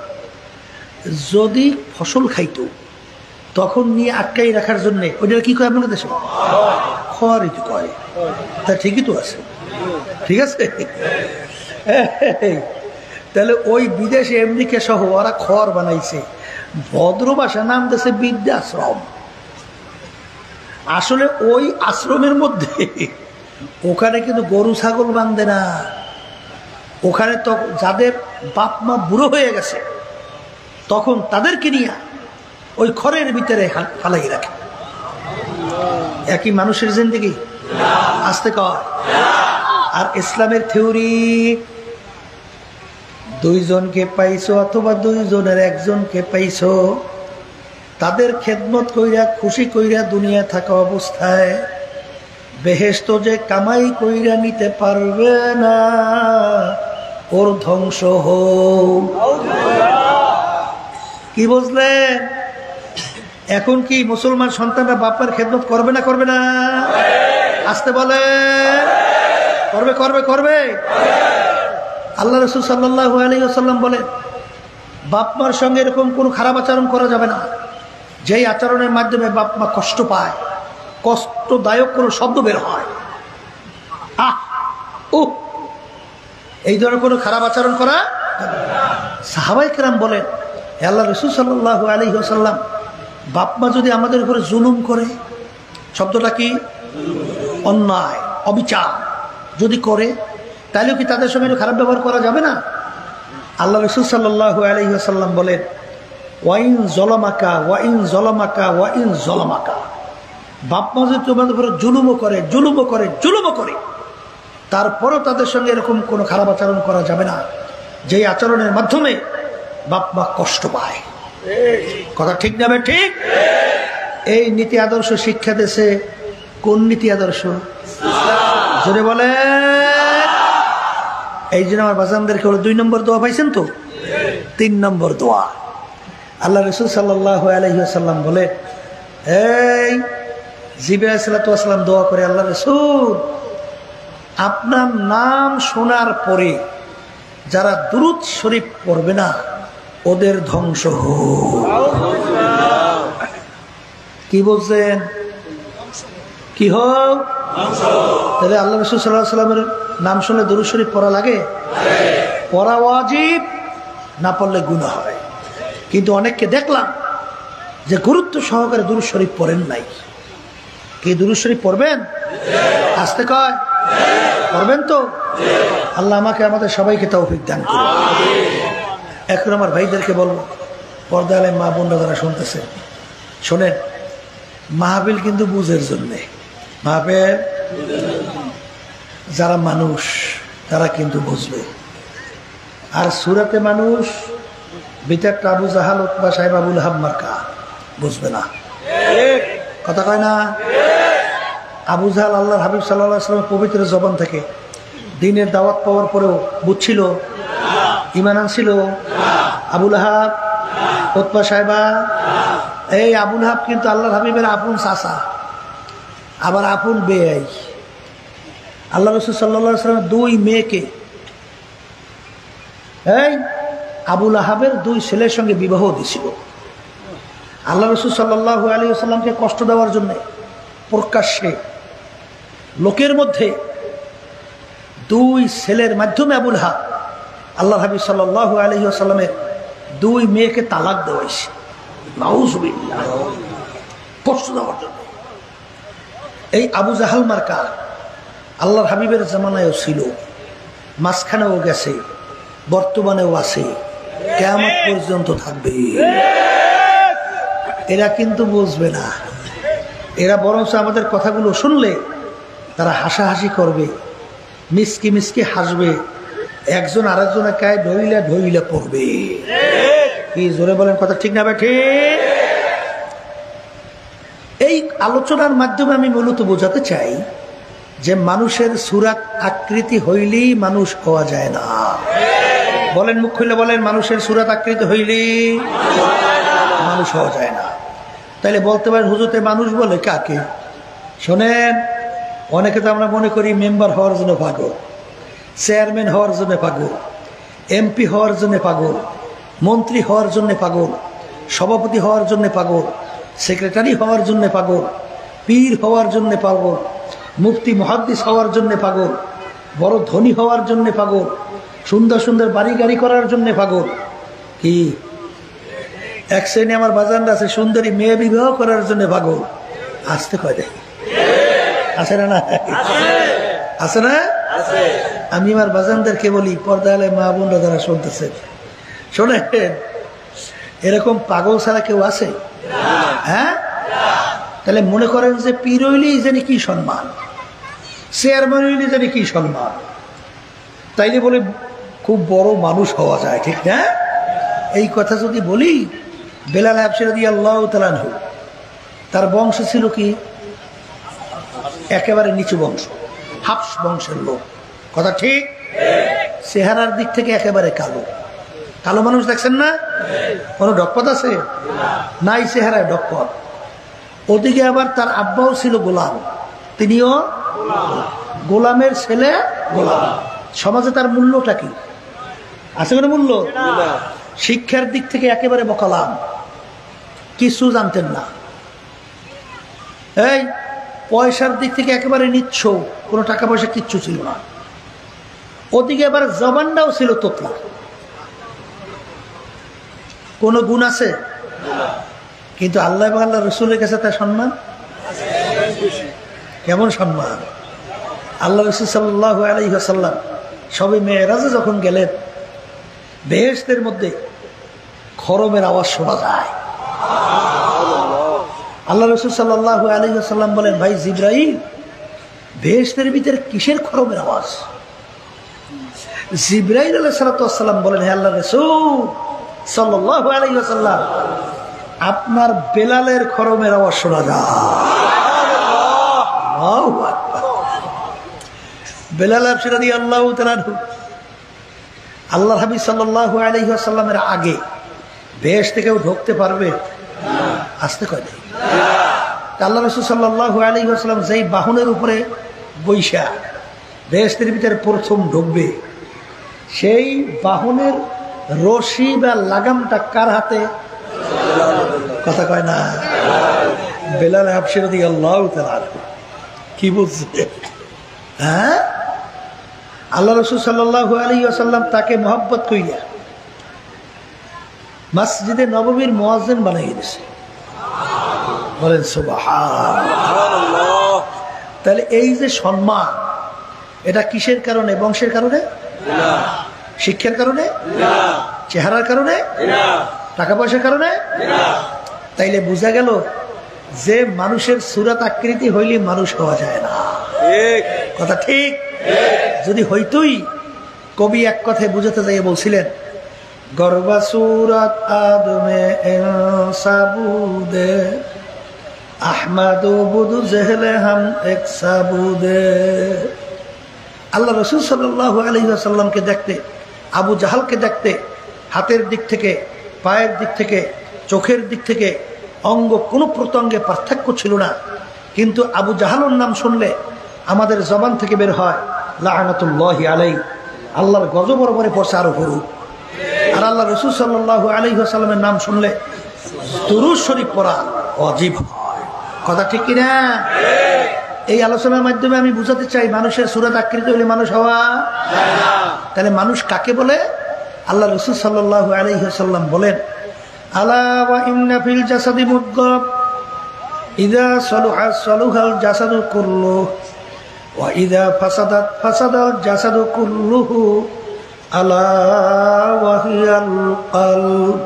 A: যদি ফসল খাইতো তখন নিয়ে আটকাই রাখার জন্য ওইটা কি কয় আপনাদের দেশে? খড়ই তো কয়। তা ঠিকই তো আছে, ঠিক আছে। তাহলে ওই বিদেশে আমেরিকা সহ ওরা খড় বানাইছে, ভদ্র ভাষা নাম দিয়েছে বৃদ্ধাশ্রম। আসলে ওই আশ্রমের মধ্যে ওখানে কিন্তু গরু ছাগল বাঁধে না, ওখানে তো যাদের বাপ মা বুড়ো হয়ে গেছে তখন তাদেরকে নিয়ে ওই খড়ের ভিতরে ফালাই রাখে। একই মানুষের জিন্দেগি? আসতে কয়। আর ইসলামের থিওরি দুইজনকে পাইছো অথবা দুইজনের একজনকে পাইছো, তাদের খেদমত কইরা খুশি কইরা দুনিয়া থাকা অবস্থায় বেহেশত যে কামাই কইরা নিতে পারবে না, ওর ধ্বংস হোক। কি বুঝলেন? এখন কি মুসলমান সন্তানরা বাপের খেদমত করবে না করবে না? আসতে বলে করবে করবে করবে। আল্লাহ রাসূল সাল্লাল্লাহু আলাইহি ওয়াসাল্লাম বলেন, বাপ মার সঙ্গে এরকম কোনো খারাপ আচরণ করা যাবে না যেই আচরণের মাধ্যমে বাপ মা কষ্ট পায়, কষ্টদায়ক কোনো শব্দ বের হয়, আহ ও, এই ধরনের কোনো খারাপ আচরণ করা। সাহাবায়ে কেরাম বলেন, আল্লাহ রাসূল সাল্লাল্লাহু আলাইহি ওয়াসাল্লাম, বাপ মা যদি আমাদের উপরে জুলুম করে, শব্দটা কি? অন্যায়, অবিচার যদি করে, তাহলে কি তাদের সঙ্গে খারাপ ব্যবহার করা যাবে না? আল্লাহ রাসূল সাল্লাল্লাহু আলাইহি ওয়াসাল্লাম বলেন, ওয়াইন জলামাকা ওয়াইন জলামাকা ওয়াইন জলামাকা, বাপ মা যদি তোমাদের উপরে জুলুমও করে জুলুমও করে জুলুমও করে, তারপরও তাদের সঙ্গে এরকম কোনো খারাপ আচরণ করা যাবে না যেই আচরণের মাধ্যমে বাপ মা কষ্ট পায়। কথা ঠিক না? ঠিক। এই নীতি আদর্শ শিক্ষা দেশে কোন নীতি আদর্শ? জোরে বলে। এই জন্য আমার বাজানদেরকে হলো 2 নম্বর দোয়া পাইছেন তো? 3 নম্বর দোয়া আল্লাহ রাসূল সাল্লাল্লাহু আলাইহি ওয়াসাল্লাম বলে, এই জিবরাইল আলাইহিস সালাতু ওয়াস সালাম দোয়া করে, আল্লাহ রাসূল আপনার নাম শোনার পরে যারা দুরূদ শরীফ পড়বে না ওদের ধ্বংস হোক। কি বলছেন? কি হোক? তাহলে আল্লাহ রাসূল সাল্লাল্লাহু আলাইহি ওয়াসাল্লামের নাম শুনলে দুরূদ শরীফ পড়া লাগে? পড়া ওয়াজিব, না পড়লে গুনাহ হয়। কিন্তু অনেককে দেখলাম যে গুরুত্ব সহকারে দুরূদ শরীফ পড়েন নাই। কি দুরূদ শরীফ পড়বেন? আসতে কয় পড়বেন তো? আল্লাহ আমাকে আমাদের সবাইকে তৌফিক দান করুন। এখন আমার ভাইদেরকে বলবো, পর্দায় মা বোনরা যারা শুনতেছে, শোনেন, মাহফিল কিন্তু বুঝের জন্যে। মাহফিল যারা মানুষ তারা কিন্তু বুঝবে। আর সুরাতে মানুষ ভিতরটা আবু জাহাল উতবা সাহেব আবুল আহাব মার্কা, বুঝবে না, কথা কয় না। আবু জাহাল আল্লাহর হাবিব সাল্লাল্লাহু আলাইহি ওয়াসাল্লামের পবিত্র জবান থেকে দ্বীনের দাওয়াত পাওয়ার পরেও বুঝছিল, ঈমান আনছিল। আবুল আহাব উতবা সাহেবা, এই আবুল আহাব কিন্তু আল্লাহর হাবিবের আপন চাচা, আবার আপন বেয়াই। আল্লাহ রাসূল সাল্লাল্লাহু আলাইহি ওয়াসাল্লামের দুই মেয়েকে এই আবুল আহাবের দুই ছেলের সঙ্গে বিবাহ দিছিল। আল্লাহ রাসূল সাল্লাল্লাহু আলাইহি ওয়াসাল্লামকে কষ্ট দেওয়ার জন্য প্রকাশ্যে লোকের মধ্যে দুই ছেলের মাধ্যমে আবুল আহাব আল্লাহ হাবিব সাল্লাল্লাহু আলাইহি ওয়াসাল্লামের দুই মেয়েকে তালাক দেওয়াইছে, নাউযুবিল্লাহ, কষ্ট দেওয়ার জন্য। এই আবু জাহাল মার্কা আল্লাহর হাবিবের জামানায়ও ছিল, মাঝখানেও গেছে, বর্তমানেও আছে, কিয়ামত পর্যন্ত থাকবে। এরা কিন্তু বুঝবে না, এরা বরঞ্চ আমাদের কথাগুলো শুনলে তারা হাসাহাসি করবে, মিসকি মিসকি হাসবে, একজন আরেকজনের গায়ে ঢইলা ঢইলা পড়বে। কি জোরে বলেন, কথা ঠিক না বেঠে? এই আলোচনার মাধ্যমে আমি মূলত বোঝাতে চাই যে মানুষের সুরাত আকৃতি হইলেই মানুষ হওয়া যায় না। বলেন, মুখ খুলে বলেন, মানুষের সুরাত আকৃতি হইলেই মানুষ হওয়া যায় না। তাইলে বলতে পারেন হুজুরতে মানুষ বলে কাকে? শোনেন, অনেকে তো আমরা মনে করি মেম্বার হওয়ার জন্য পাগল, চেয়ারম্যান হওয়ার জন্য পাগল, এমপি হওয়ার জন্য পাগল, মন্ত্রী হওয়ার জন্য পাগল, সভাপতি হওয়ার জন্য পাগল, সেক্রেটারি হওয়ার জন্য পাগল, পীর হওয়ার জন্য পাগল, মুফতি মুহাদ্দিস হওয়ার জন্য পাগল, বড় ধনী হওয়ার জন্য পাগল, সুন্দর সুন্দর বাড়ি গাড়ি করার জন্য পাগল। কি এক শ্রেণী আমার বাজানরা আছে সুন্দরী মেয়ে বিবাহ করার জন্য পাগল। আসতে কয় দেখি, আছে না? না আছে না? আমি আমার বাজানদেরকে বলি, পর্দায় মা বোনরা যারা শুনতেছেন, শোনেন, এরকম পাগল ছাড়া কেউ আছে? হ্যাঁ, তাহলে মনে করেন যে পীর হইলেই জানি কি সম্মান, চেয়ারম্যান হইলে জানি কি সম্মান, তাইলে বলে খুব বড় মানুষ হওয়া যায়, ঠিক না? এই কথা যদি বলি, বেলাল হাবশী রাদিয়াল্লাহু তাআলা আনহু, তার বংশ ছিল কি? একেবারে নিচু বংশ, হাবশ বংশের লোক, কথা ঠিক? চেহারার দিক থেকে একেবারে কালো, কালো মানুষ দেখছেন না? কোনো ডকপত আছে? নাই, চেহারায় ডকপত। ওদিকে আবার তার আব্বাও ছিল গোলাম, তিনিও গোলামের ছেলে গোলাম। সমাজে তার মূল্যটা কি আছে? কোনো মূল্য? শিক্ষার দিক থেকে একেবারে বকালাম, কিছু জানতেন না। এই পয়সার দিক থেকে একেবারে নিচ্ছ, কোনো টাকা পয়সা কিচ্ছু ছিল না। ওদিকে আবার জবানটাও ছিল তোতলা। কোনো গুণ আছে? কিন্তু আল্লাহ এবং আল্লাহ রসুলের কাছে তার সম্মান কেমন? সম্মান। আল্লাহ রসুল সাল্লাল্লাহু আলাইহি ওয়াসাল্লাম সবে মেরাজে যখন গেলেন, বেহেশতের মধ্যে খরমের আওয়াজ শোনা যায়। আল্লাহ রসুল সাল্লাল্লাহু আলাইহি ওয়াসাল্লাম বলেন, ভাই জিবরাইল, বেহেশতের ভিতরে কিসের খরমের আওয়াজ? জিবরাইল আলাইহিস সালাতু ওয়াস সালাম বলেন, হে আল্লাহর রাসূল সাল্লাল্লাহু আলাইহি ওয়াসাল্লাম, আপনার বেলালের খরমের আওয়াজ শোনা যায়। আল্লাহু আকবার। বেলাল হাবশী রাদিয়াল্লাহু তাআলা আনহু আল্লাহর হাবিব সাল্লাল্লাহু আলাইহি ওয়াসাল্লামের আগে বেহেশত থেকেও ঢুকতে পারবে? আসতে কয় না। আল্লাহ রাসূল সাল্লাল্লাহু আলাইহি ওয়াসাল্লাম যেই বাহনের উপরে বৈশা বেহেশতের ভিতরে প্রথম ঢুকবে, সেই বাহনের রশি বা লাগামটা কার হাতে? কথা কয় না। বেলাল হাবশী রাদিয়াল্লাহু তাআলা আনহু। কি বুঝছে? হ্যাঁ, আল্লাহ রাসূল সাল্লাল্লাহু আলাইহি ওয়াসাল্লাম তাকে মহব্বত কইরা মসজিদে নববীর মুয়াজ্জিন বানাই দিয়েছে। বলেন সুবহানাল্লাহ। তাহলে এই যে সম্মান, এটা কিসের কারণে? বংশের কারণে না, শিক্ষার কারণে না, চেহারার কারণে না, টাকা পয়সার কারণে না। তাইলে বোঝা গেল যে মানুষের সুরাত আকৃতি হইলে মানুষ হওয়া যায় না। কথা ঠিক? যদি হইতই, কবি এক কথায় বুঝাতে যাইয়ে বলছিলেন, গর্বা সুরত আদমে ইনসাবুদে আহমদু বুদু জেহলে হাম এক সাবুদে। আল্লাহ রাসূল সাল্লাল্লাহু আলাইহি ওয়াসাল্লামকে দেখতে, আবু জাহালকে দেখতে হাতের দিক থেকে, পায়ের দিক থেকে, চোখের দিক থেকে অঙ্গ কোনো প্রত্যঙ্গে পার্থক্য ছিল না। কিন্তু আবু জাহালের নাম শুনলে আমাদের জবান থেকে বের হয় লাআনাতুল্লাহি আলাইহি, আল্লাহর গজব বরাবরে পড়ছে আরো করুক। আর আল্লাহ রাসূল সাল্লাল্লাহু আলাইহি ওয়াসাল্লামের নাম শুনলে দুরূদ শরীফ পড়া ওয়াজিব হয়। কথা ঠিক কি না? এই আলোচনার মাধ্যমে আমি বুঝাতে চাই, মানুষের সুরত আকৃত হলে মানুষ হওয়া যায় না। তাহলে মানুষ কাকে বলে? আল্লাহ রাসূল সাল্লাল্লাহু আলাইহি ওয়াসাল্লাম বলেন, আলা ওয়া ইন্না ফিল জাসাদি মুদগাহ ইযা সালুহা সালুহাল জাসাদু কুল্লুহু ওয়া ইযা ফাসাদাত ফাসাদাল জাসাদু কুল্লুহু আলা ওয়া হিয়াল কলব।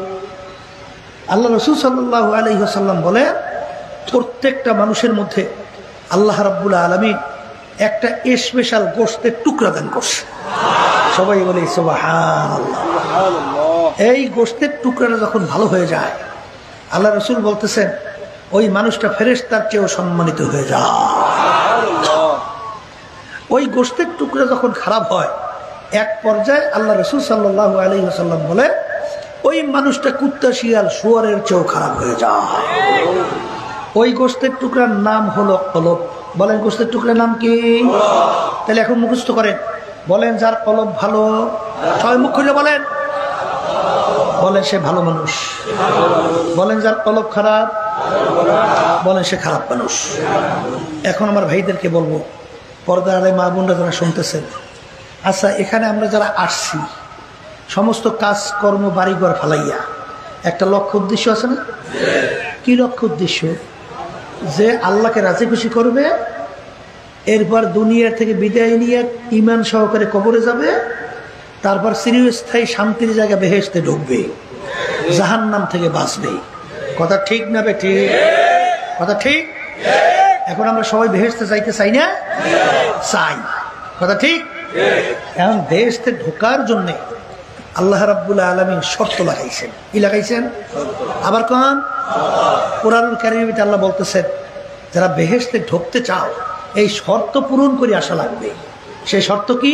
A: আল্লাহ রাসূল সাল্লাল্লাহু আলাইহি ওয়াসাল্লাম বলেন, প্রত্যেকটা মানুষের মধ্যে আল্লাহ রাব্বুল আলামিন একটা স্পেশাল গোশতের টুকরা দান করছে। সবাই বলে সুবহানাল্লাহ। এই গোশতের টুকরাটা যখন ভালো হয়ে যায়, আল্লাহ রাসূল বলতেছেন ওই মানুষটা ফেরেশতার চেয়েও সম্মানিত হয়ে যায়। ওই গোশতের টুকরা যখন খারাপ হয়, এক পর্যায়ে আল্লাহ রাসূল সাল্লাল্লাহু আলাইহি ওয়াসাল্লাম বলে ওই মানুষটা কুত্তা, শিয়াল, শুয়োরের চেয়েও খারাপ হয়ে যায়। ওই গোশতের টুকরার নাম হলো কলব। বলেন গোশতের টুকরার নাম কি? তাহলে এখন মুখস্থ করেন, বলেন যার কলব ভালো, ছয় মুখ খুলে বলেন, বলেন সে ভালো মানুষ। বলেন যার কলব খারাপ, বলেন সে খারাপ মানুষ। এখন আমার ভাইদেরকে বলবো, পর্দার আড়ালে মা বোনরা যারা শুনতেছেন, আচ্ছা এখানে আমরা যারা আসছি, সমস্ত কাজকর্ম বাড়িঘর ফালাইয়া একটা লক্ষ্য উদ্দেশ্য আছে না? কি লক্ষ্য উদ্দেশ্য? যে আল্লাহকে রাজি খুশি করবে, এরপর দুনিয়ার থেকে বিদায় নিয়ে ঈমান সহকারে কবরে যাবে, তারপর চিরস্থায়ী শান্তির জায়গা বেহেশতে ঢুকবে, জাহান্নাম থেকে বাঁচবে। কথা ঠিক না বে ঠিক? কথা ঠিক? এখন আমরা সবাই বেহেশতে যাইতে চাই না? চাই। কথা ঠিক? এখন বেহেশতে ঢোকার জন্যে আল্লাহ রাব্বুল আলামিন শর্ত লাগাইছেন। কি লাগাইছেন? আবার কোন কোরআনুল কারীমে আল্লাহ বলতেছেন, যারা বেহেশতে ঢুকতে চাও এই শর্ত পূরণ করে আসা লাগবে। সেই শর্ত কি?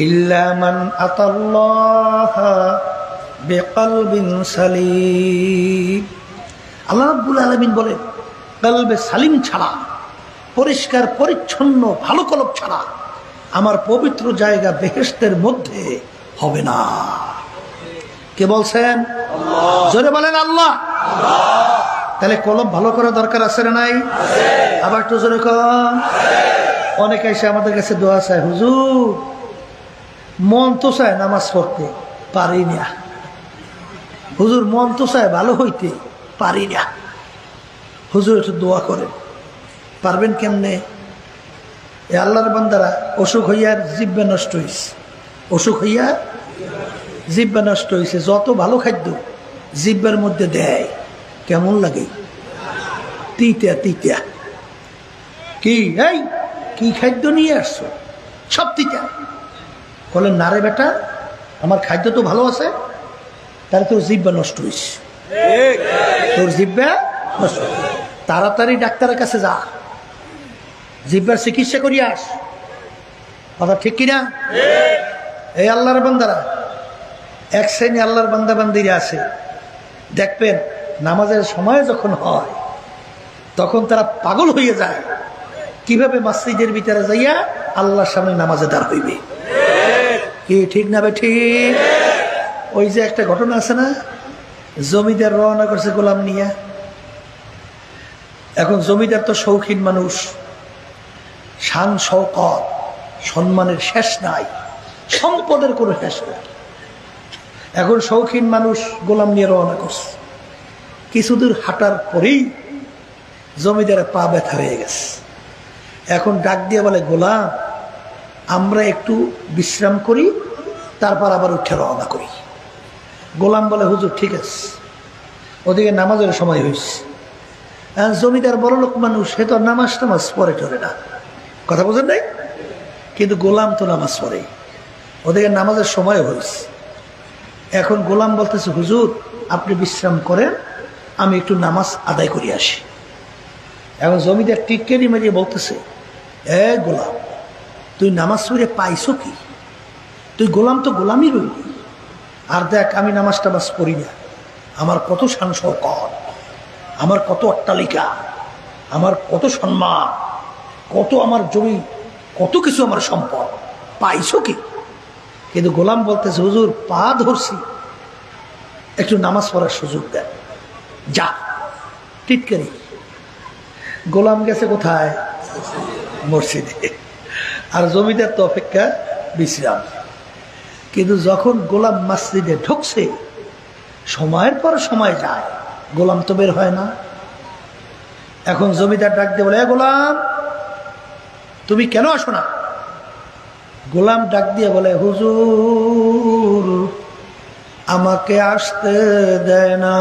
A: ইল্লা মান আতাল্লাহা বিকলবিন সালিম। আল্লাহ রাব্বুল আলামিন বলেন, কলবে সালিম ছাড়া, পরিষ্কার পরিচ্ছন্ন ভালো কলব ছাড়া আমার পবিত্র জায়গা বেহেশতের মধ্যে হবে না। কে বলছেন? জোরে বলেন আল্লাহ। তাহলে কলব ভালো করা দরকার আছে না নাই? আবার একটু জোরে কন। অনেকে এসে আমাদের কাছে দোয়া চায়, হুজুর মন তো চায় নামাজ পড়তে পারি না, হুজুর মন তো চায় ভালো হইতে পারি না, হুজুর একটু দোয়া করেন। পারবেন কেমনে? এ আল্লাহর বান্দারা অসুখ হইয়া জিহ্বা নষ্ট হয়েছে, অসুখ হইয়া জিহ্বা নষ্ট হয়েছে। যত ভালো খাদ্য জিহ্বার মধ্যে দেয় কেমন লাগে? তিতা তিতা। কি এই কি খাদ্য নিয়ে আসছো? সব তিতা। বলেন না রে বেটা, আমার খাদ্য তো ভালো আছে, তাহলে তোর জিহ্বা নষ্ট হয়েছে, তোর জিহ্বা নষ্ট। তাড়াতাড়ি ডাক্তারের কাছে যা, জিহ্বার চিকিৎসা করিয়া আস। কথা ঠিক কিনা? এই আল্লাহর বান্দারা, এক শ্রেণী আল্লাহর বান্দা বান্দিরা আছে, দেখবেন নামাজের সময় যখন হয় তখন তারা পাগল হয়ে যায় কিভাবে মসজিদের ভিতরে যাইয়া আল্লাহর সামনে নামাজে দাঁড় হইবে। কি ঠিক না বে ঠিক? ওই যে একটা ঘটনা আছে না, জমিদার রওনা করছে গোলাম নিয়া। এখন জমিদার তো শৌখিন মানুষ, শান শওকত সম্মানের শেষ নাই, সম্পদের কোনো শেষ নাই। এখন শৌখিন মানুষ গোলাম নিয়ে রওনা করছে। কিছুদূর হাঁটার পরেই জমিদারের পা ব্যথা হয়ে গেছে। এখন ডাক দিয়ে বলে, গোলাম আমরা একটু বিশ্রাম করি, তারপর আবার উঠে রওনা করি। গোলাম বলে, হুজুর ঠিক আছে। ওদিকে নামাজের সময় হয়েছে। জমিদার বড় লোক মানুষ, সে তো নামাজ টামাজ পরে টরে না, কথা বোঝেন নাই? কিন্তু গোলাম তো নামাজ পড়ে। ওদিকে নামাজের সময় হয়েছে। এখন গোলাম বলতেছে, হুজুর আপনি বিশ্রাম করেন, আমি একটু নামাজ আদায় করে আসি। এখন জমিদার টিটকারি মারিয়ে বলতেছে, এ গোলাম, তুই নামাজ পড়ে পাইছো কি? তুই গোলাম তো গোলামই রইলি। আর দেখ, আমি নামাজ টামাজ পড়ি না, আমার কত শান শওকত, আমার কত অট্টালিকা, আমার কত সম্মান, কত আমার জমি, কত কিছু আমার সম্পদ, পাইছো কি? কিন্তু গোলাম বলতেছে, হুজুর পা ধরছি, একটু নামাজ পড়ার সুযোগ দেন। যা টিটকারি। গোলাম গেছে কোথায়? মসজিদে। আর জমিদার তো অপেক্ষা বিশ্রাম। কিন্তু যখন গোলাম মসজিদে ঢুকছে, সময়ের পর সময় যায়, গোলাম তো বের হয় না। এখন জমিদার ডাক দিয়ে বলে, গোলাম তুমি কেন আসো না? গোলাম ডাক দিয়ে বলে, হুজুর আমাকে আসতে দেয় না।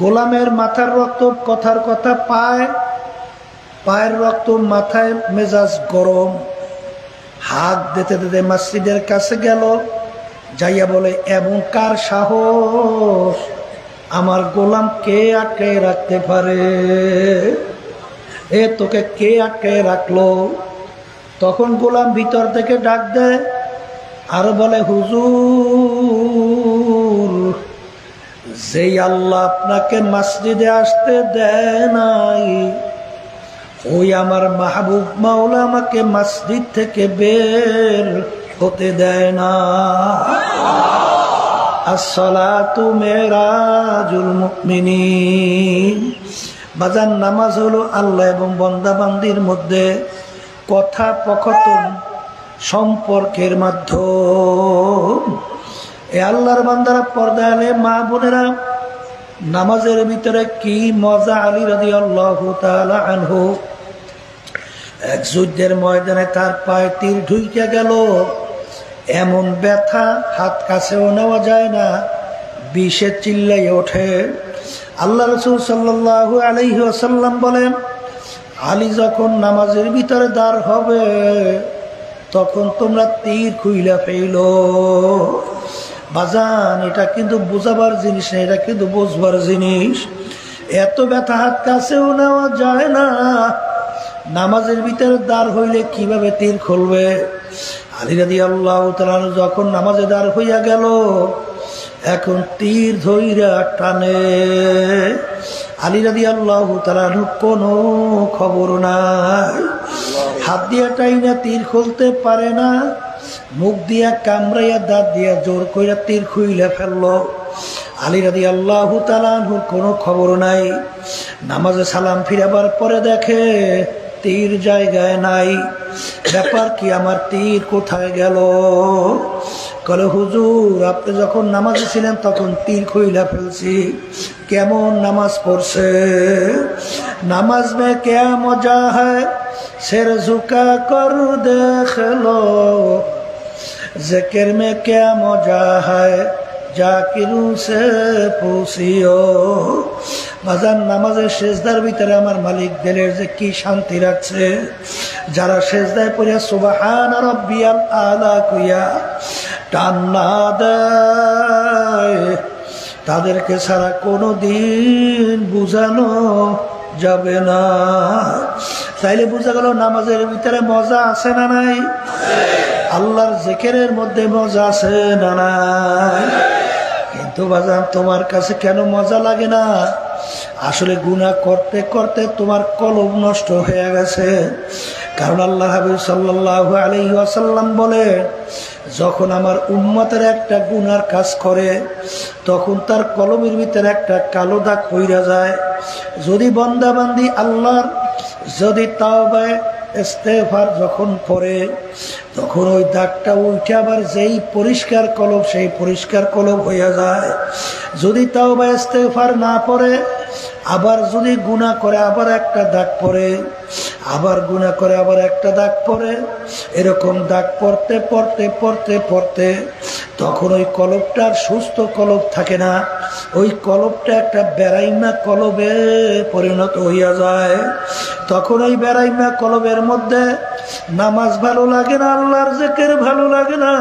A: গোলামের মাথার রক্ত কথার কথা পায়, পায়ের রক্ত মাথায়, মেজাজ গরম। হাত দিতে দিতে মসজিদের কাছে গেল, যাইয়া বলে, এমন কার সাহস, আমার গোলাম কে আটকে রাখতে পারে? এ তোকে কে আটকে রাখলো? তখন গোলাম ভিতর থেকে ডাক দেয় আর বলে, হুজুর যেই আল্লাহ আপনাকে মসজিদে আসতে দেয় নাই, ওই আমার মাহবুব মাওলা আমাকে মসজিদ থেকে বের হতে দেয় না। আসসালাতু মেরাজুল মুমিনিন। বাজার নামাজ হলো আল্লাহ এবং বান্দা বান্দির মধ্যে কথোপকথন, সম্পর্কের মাধ্যম। এ আল্লাহর বান্দারা, পর্দালে মা বোনেরা, নামাজের ভিতরে কি মজা! আলী রাদিয়াল্লাহু তাআলা আনহু এক যুদ্ধের ময়দানে তার পায়ে তীর ঢুইকে গেল, এমন ব্যথা হাত কাছেও নেওয়া যায় না, বিষে চিল্লাইয়ে ওঠে। আল্লাহ রাসূল সাল্লাল্লাহু আলাইহি ওয়াসাল্লাম বলেন, আলী যখন নামাজের ভিতরে দাঁড় হবে, তখন তোমরা তীর খুইলা ফেলো। বাজান, এটা কিন্তু বোঝাবার জিনিস না, এটা কিন্তু বুঝবার জিনিস। এত ব্যথা হাত কাছেও নেওয়া যায় না, নামাজের ভিতরে দাঁড় হইলে কিভাবে তীর খুলবে? আলী রাদিয়াল্লাহু তাআলা যখন নামাজে দাঁড় হইয়া গেল, এখন তীর ধইরা টানে। আলী রাদিয়াল্লাহু তাআলা কোনো খবর নাই, হাত দিয়া টাইনা তীর খুলতে পারে না, মুখ দিয়া কামড়াইয়া দাঁত দিয়া জোর কইরা তীর খুইলে ফেললো। আলী রাদিয়াল্লাহু তাআলা কোনো খবর নাই। নামাজে সালাম ফিরাবার পরে দেখে তীর জায়গায় নাই। ব্যাপার কি, আমার তীর কোথায় গেল? কলে, হুজুর আপনি যখন নামাজে ছিলেন তখন তীর খুইলা ফেলছি। কেমন নামাজ পড়ছে? নামাজ মে ক্যা মজা হ্যায়, सिर झुका कर देख लो, जिक्र में क्या मजा है, জাকিরু সে পুষিও। বাজার নামাজের সেজদার ভিতরে আমার মালিক দিলের যে কি শান্তি রাখছে। যারা সেজদায় পড়িয়া সুবহান রাব্বিয়াল আলা কইয়া টান্না দেয়, তাদেরকে ছাড়া কোনো দিন বুঝানো যাবে না। তাইলে বুঝা গেল নামাজের ভিতরে মজা আছে না নাই? আল্লাহর জিকিরের মধ্যে মজা আছে না নাই? কিন্তু বাজান, তোমার কাছে কেন মজা লাগে না? আসলে গুনাহ করতে করতে তোমার কলব নষ্ট হয়ে গেছে। কারণ আল্লাহ হাবিব সাল্লাল্লাহু আলাইহি ওয়াসাল্লাম বলে, যখন আমার উম্মতের একটা গুনার কাজ করে, তখন তার কলবের ভিতরে একটা কালো দাগ পইরা যায়। যদি বান্দা বান্দি আল্লাহর যদি তাওবা ইস্তেগফার যখন পড়ে, তখন ওই দাগটা উঠে আবার যেই পরিষ্কার কলব, সেই পরিষ্কার কলব হইয়া যায়। যদি তাওবা ইস্তেগফার না পড়ে, আবার যদি গুনাহ করে আবার একটা দাগ পড়ে, আবার গুনাহ করে আবার একটা দাগ পড়ে, এরকম দাগ পড়তে পড়তে পড়তে পড়তে তখন ওই কলবটার সুস্থ কলব থাকে না, ওই কলবটা একটা বেরাইমা কলবে পরিণত হইয়া যায়। তখন ওই বেরাইমা কলবের মধ্যে নামাজ ভালো লাগে না, আল্লাহর জিকির ভালো লাগে না,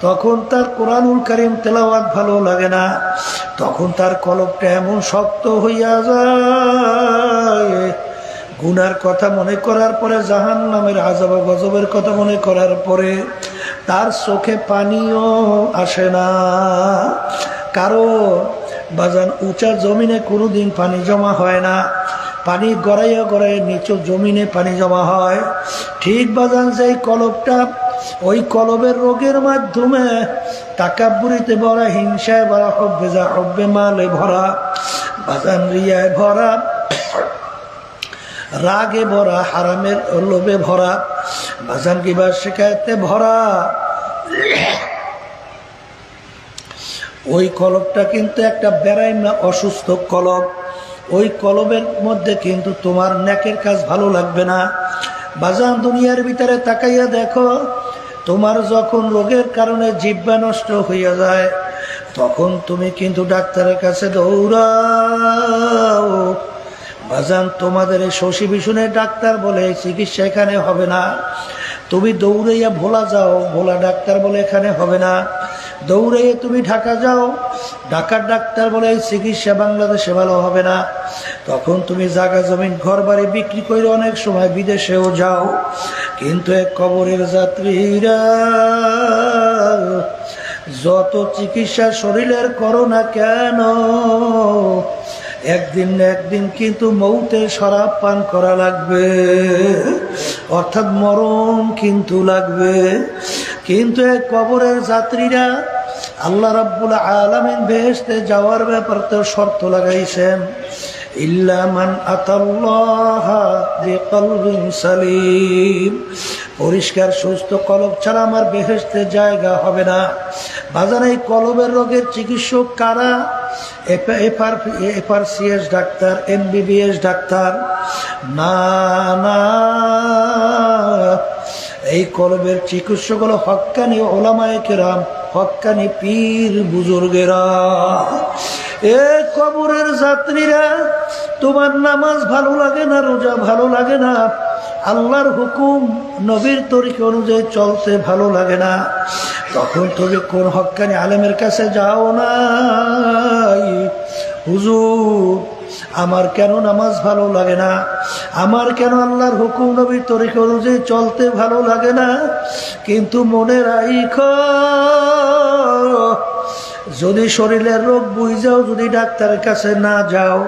A: তখন তার কোরআনুল কারীম তেলাওয়াত ভালো লাগে না, তখন তার কলবটা এমন শক্ত হইয়া যায়, গুনার কথা মনে করার পরে, জাহান্নামের আযাব গজবের কথা মনে করার পরে তার চোখে পানিও আসে না। কারণ বাজান উঁচা জমিনে কোনোদিন পানি জমা হয় না, পানি গড়াইয়া গড়াইয়া নিচু জমিনে পানি জমা হয়। ঠিক বাজান যেই কলবটা, ওই কলবের রোগের মাধ্যমে তাকাব্বুরিতে ভরা, হিংসায় ভরা, হব্বে যা হব্বে মালে ভরা, বাজান রিয়ায় ভরা, রাগে ভরা, হারামের লোভে ভরা, বাজান গিবত শিকায়েতে ভরা, ওই কলবটা কিন্তু একটা বেরাইম না, অসুস্থ কলব। ওই কলবের মধ্যে কিন্তু তোমার নেকের কাজ ভালো লাগবে না। বাজান দুনিয়ার ভিতরে তাকাইয়া দেখো, তোমার যখন রোগের কারণে জিহ্বা নষ্ট হইয়া যায়, তখন তুমি কিন্তু ডাক্তারের কাছে দৌড়াও। বাজান তোমাদের এই শশী ভীষণের ডাক্তার বলে চিকিৎসা এখানে হবে না, তুমি দৌড়াইয়া ভোলা যাও, ভোলা ডাক্তার বলে এখানে হবে না, দৌড়াইয়া তুমি ঢাকা যাও, ঢাকার ডাক্তার বলে এই চিকিৎসা বাংলাদেশে ভালো হবে না, তখন তুমি জায়গা জমিন ঘর বাড়ি বিক্রি করে অনেক সময় বিদেশেও যাও। কিন্তু এক কবরের যাত্রীরা যত চিকিৎসা শরীরের করো না কেন, একদিন না একদিন কিন্তু মৌতের শরাব পান করা লাগবে, অর্থাৎ মরণ কিন্তু লাগবে। কিন্তু এই কবরের যাত্রীরা আল্লাহ রাব্বুল আলামিন বেহেশতে যাওয়ার ব্যাপারতে শর্ত লাগাইছেন, ইল্লা মান আতাল্লাহা বিকলবিন সালিম, পরিষ্কার সুস্থ কলব ছাড়া আমার বেহেশতে জায়গা হবে না। বাজার এই কলবের রোগের চিকিৎসক কারা? এফআরসিএস ডাক্তার, এমবিবিএস ডাক্তার না, না, এই কলবের চিকিৎসক হলো হক্কানি উলামায়ে কেরাম, হক্কানি পীর বুজুর্গেরা। এ কবরের যাত্রীরা, তোমার নামাজ ভালো লাগে না, রোজা ভালো লাগে না, আল্লাহর হুকুম নবীর তরিকা অনুযায়ী চলতে ভালো লাগে না, তখন তুমি কোন হক্কানি আলেমের কাছে যাও না, হুজুর আমার কেন নামাজ ভালো লাগে না, আমার কেন আল্লাহর হুকুম নবীর তরিকা অনুযায়ী চলতে ভালো লাগে না। কিন্তু মনে রাখো, যদি শরীরের রোগ বুঝাও, যদি ডাক্তারের কাছে না যাও,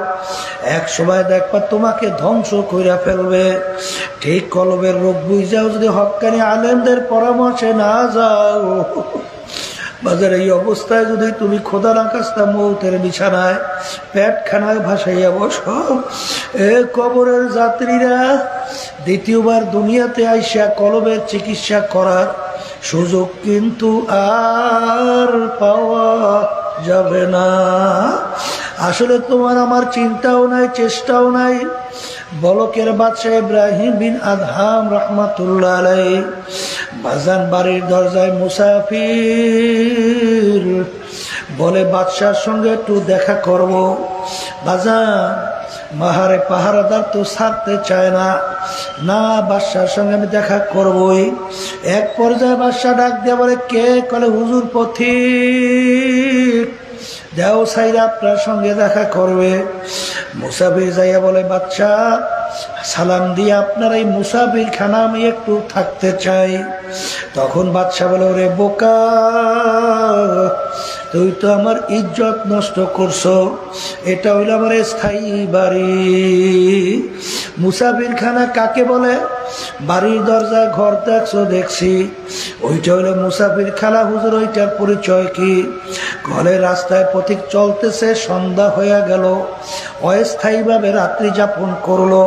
A: এক সময় দেখবা তোমাকে ধ্বংস কইরা ফেলবে। ঠিক কলবের রোগ বুঝাও যদি হক্কানি আলেমদের পরামর্শে না যাও, বাজার এই অবস্থায় যদি তুমি খোদা না কাস্তা মৌতের বিছানায় পেটখানায় ভাসাইয়া বসো, এ কবরের যাত্রীরা দ্বিতীয়বার দুনিয়াতে আইসা কলবের চিকিৎসা করার সুযোগ কিন্তু আর পাওয়া যাবে না। আসলে তোমার আমার চিন্তাও নাই, চেষ্টাও নাই। বলকের বাদশাহ ইব্রাহিম বিন আদহাম রহমাতুল্লাহ আলাইহি বাজান বাড়ির দরজায় মুসাফির, বলে বাদশার সঙ্গে একটু দেখা করব। বাজান মাহারে পাহারাদার তো ছাড়তে চায় না, না বাদশার সঙ্গে আমি দেখা করবই। এক পর্যায়ে বাদশা ডাক দিয়ে বলে, কে? কলে হুজুর পথিক, দেও সাইরা আপনার সঙ্গে দেখা করবে। মুসাফির যাইয়া বলে, বাদশা সালাম দিয়ে আপনার এই মুসাফির খানা আমি একটু থাকতে চাই। তখন বাদশা বলে, ওরে বোকা, তুই তো আমার ইজ্জত নষ্ট করছো, এটা হইল আমার স্থায়ী বাড়ি। মুসাফির খানা কাকে বলে? বাড়ির দরজায় ঘর দেখছো, দেখছি, ওইটা হইল মুসাফির খানা। হুজুর ওইটার পরিচয় কি? ঘরে রাস্তায় পথিক চলতেছে, সন্ধ্যা হয়ে গেল, অস্থায়ীভাবে রাত্রি যাপন করলো,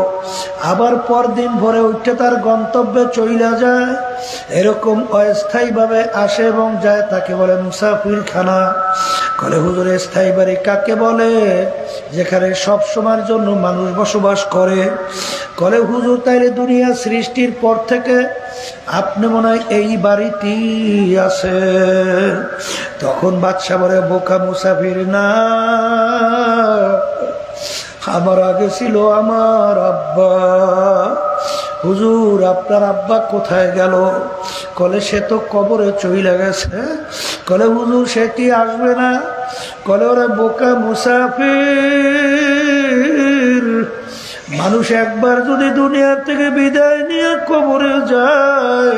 A: আবার পরদিন ভোরে ওইটা তার গন্তব্যে চইলা যায়, এরকম অস্থায়ীভাবে আসে এবং যায়, তাকে বলে মুসাফির খানা। কলে হুজুর স্থায়ী বাড়ি কাকে বলে? যেখানে সব সময়ের জন্য মানুষ বসবাস করে। কলে হুজুর তাইলে দুনিয়া সৃষ্টির পর থেকে আপনি মনে হয় এই বাড়িটি আছে। তখন বাদশা বলে, বোকা মুসাফির না, আমার আগে ছিল আমার আব্বা, হুজুর আপনার আব্বা কোথায় গেল? কলে সে তো কবরে চইলা গেছে। কলে হুজুর সে কি আসবে না? কলে ওরে বোকা মুসাফির, মানুষ একবার যদি দুনিয়া থেকে বিদায় নিয়ে কবরে যায়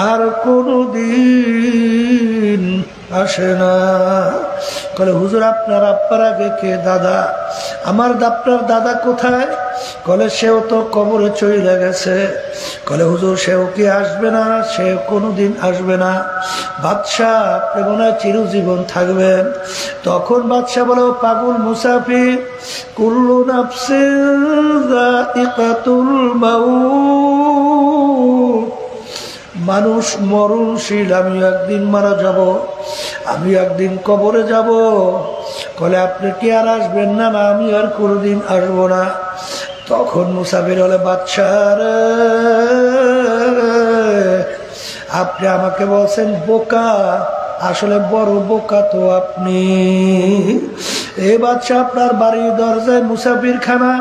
A: আর কোনদিন আসে না। কলে হুজুর আপনার আব্বার আগে কে? দাদা। আমার আপনার দাদা কোথায়? কলে সেও তো কবরে চলে গেছে। কলে হুজুর সেও কি আসবে না? সে কোনোদিন আসবে না। বাদশাহ আপনি মনে হয় চিরজীবন থাকবেন। তখন বাদশাহ বলে, পাগল মুসাফির, কুল্লু নাফসিন যায়িকাতুল মাউত, মানুষ মরণশীল, আমি একদিন মারা যাব, আমি একদিন কবরে যাব। কলে আপনি কি আর আসবেন না? না, আমি আর কোনোদিন আসবো না। তখন মুসাফির হলে, বাদশাহ রে, আপনি আমাকে বলছেন বোকা, আসলে বড় বোকা তো আপনি। এই বাদশাহ আপনার বাড়ির দরজায় মুসাফির খানা,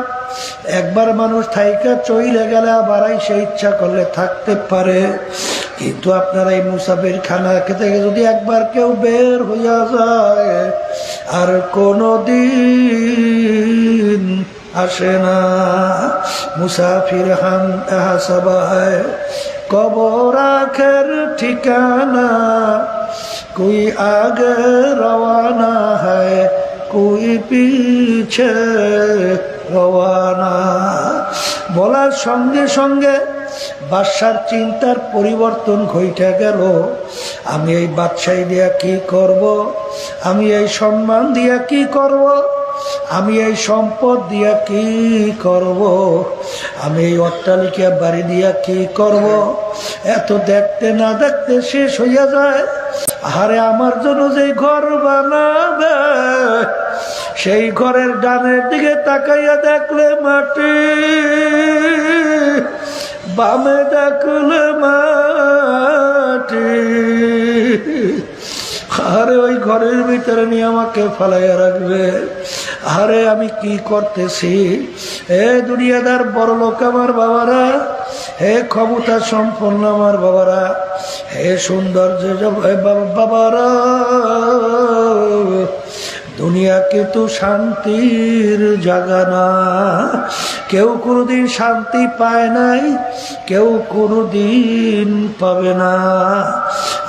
A: একবার মানুষ থাইকা চইলে গেলে আবার সে ইচ্ছা করলে থাকতে পারে, কিন্তু আপনার এই মুসাফির খানা থেকে যদি একবার কেউ বের হইয়া যায় আর কোনদিন আসে না। মুসাফির হাম এহসাবায় কবর আখের ঠিকানা, কোই আগে রওয়ানা হয় কোই পিছে রওয়ানা। বলার সঙ্গে সঙ্গে বাদশার চিন্তার পরিবর্তন ঘটে গেল। আমি এই বাদশাহী দিয়া কি করব? আমি এই সম্মান দিয়া কি করব? আমি এই সম্পদ দিয়া কি করব? আমি এই অট্টালিকা বাড়ি দিয়া কি করব? এত দেখতে না দেখতে শেষ হইয়া যায়। আরে আমার জন্য যে ঘর বানাবে, সেই ঘরের ডানের দিকে তাকাইয়া দেখলে মাটি, বামে দেখলে মাটি। আরে ওই ঘরের ভিতরে নিয়ে আমাকে ফালাইয়া রাখবে। আরে আমি কি করতেছি? হে দুনিয়াদার বড় লোক আমার বাবারা, হে ক্ষমতা সম্পন্ন আমার বাবারা, হে সৌন্দর্য বাবারা, দুনিয়া কিন্তু শান্তির জায়গা না। কেউ কোনোদিন শান্তি পায় নাই, কেউ কোনোদিন পাবে না।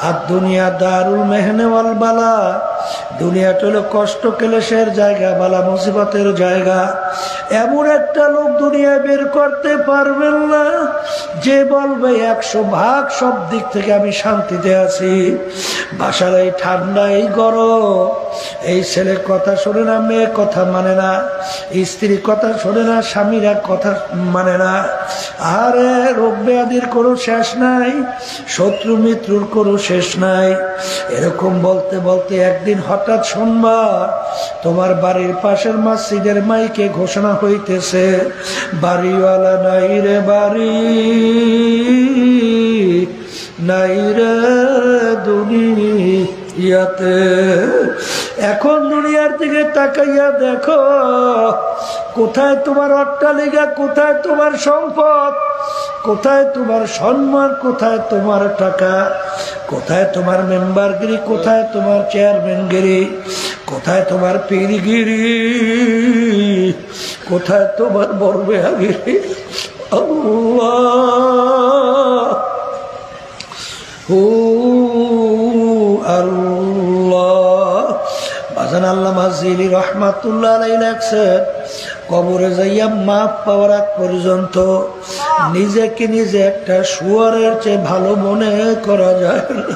A: আর দুনিয়া দারুল মেহনে ওয়াল বালা, দুনিয়াটা হলো কষ্ট ক্লেশের জায়গা, বালা মুসিবতের জায়গা। এমন একটা লোক দুনিয়ায় বের করতে পারবেন না যে বলবে 100 ভাগ সব দিক থেকে আমি শান্তিতে আছি। বাসার এই ঠান্ডা, এই গরম, এই ছেলে কথা শোনে না, মেয়ে কথা মানে না, স্ত্রী কথা শোনে না, স্বামীরা কথা মানে না। আরে রোগ ব্যাধির কোনো শেষ নাই, শত্রু মিত্রুর কোনো শেষ নাই। এরকম বলতে বলতে একদিন হঠাৎ শুনবা তোমার বাড়ির পাশের মসজিদের মাইকে ঘোষণা হইতেছে, বাড়িওয়ালা নাই রে বাড়ি, নাই রে দুনিয়াতে। এখন দুনিয়ার দিকে তাকাইয়া দেখো, কোথায় তোমার অট্টালিকা, কোথায় তোমার সম্পদ, কোথায় তোমার সম্মান, কোথায় তোমার টাকা, কোথায় তোমার মেম্বারগিরি, কোথায় তোমার চেয়ারম্যানগিরি, কোথায় তোমার পীরগিরি, কোথায় তোমার বরবেয়াগিরি। আল্লাহ হু আল্লাহ। বাজান আল্লামা জিলি রহমাতুল্লাহ আলাইহি লেখছেন, কবরে যাইয়া মাপ পাওয়ার আগ পর্যন্ত নিজেকে নিজে একটা শুয়ারের চেয়ে ভালো মনে করা যায় না।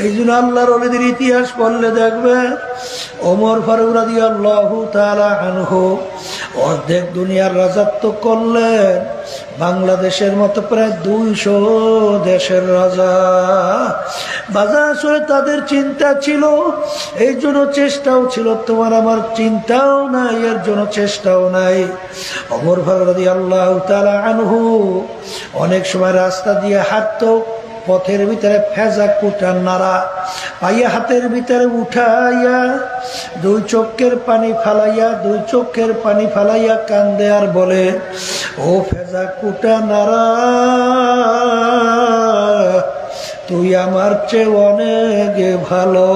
A: এই জন্য আল্লাহর ওলিদের ইতিহাস পড়লে দেখবে, ওমর ফারুক রাদিয়াল্লাহু তাআলা আনহু অর্ধেক দুনিয়ার রাজত্ব করলেন, বাংলাদেশের মতো প্রায় 200 দেশের রাজা। বাজা আসলে তাদের চিন্তা ছিল, এই জন্য চেষ্টাও ছিল। তোমার আমার চিন্তাও নাই, এর জন্য চেষ্টাও নাই। ওমর ফারুক রাদিয়াল্লাহু তাআলা আনহু অনেক সময় রাস্তা দিয়ে হাঁটতো, পথের ভিতরে ফেজা কুটা নাড়া পাইয়া হাতের ভিতরে উঠাইয়া দুই চোখের পানি ফালাইয়া কান্দে আর বলে, ও ফেজা কুটা নাড়া, তুই আমার চেয়ে অনেক ভালো,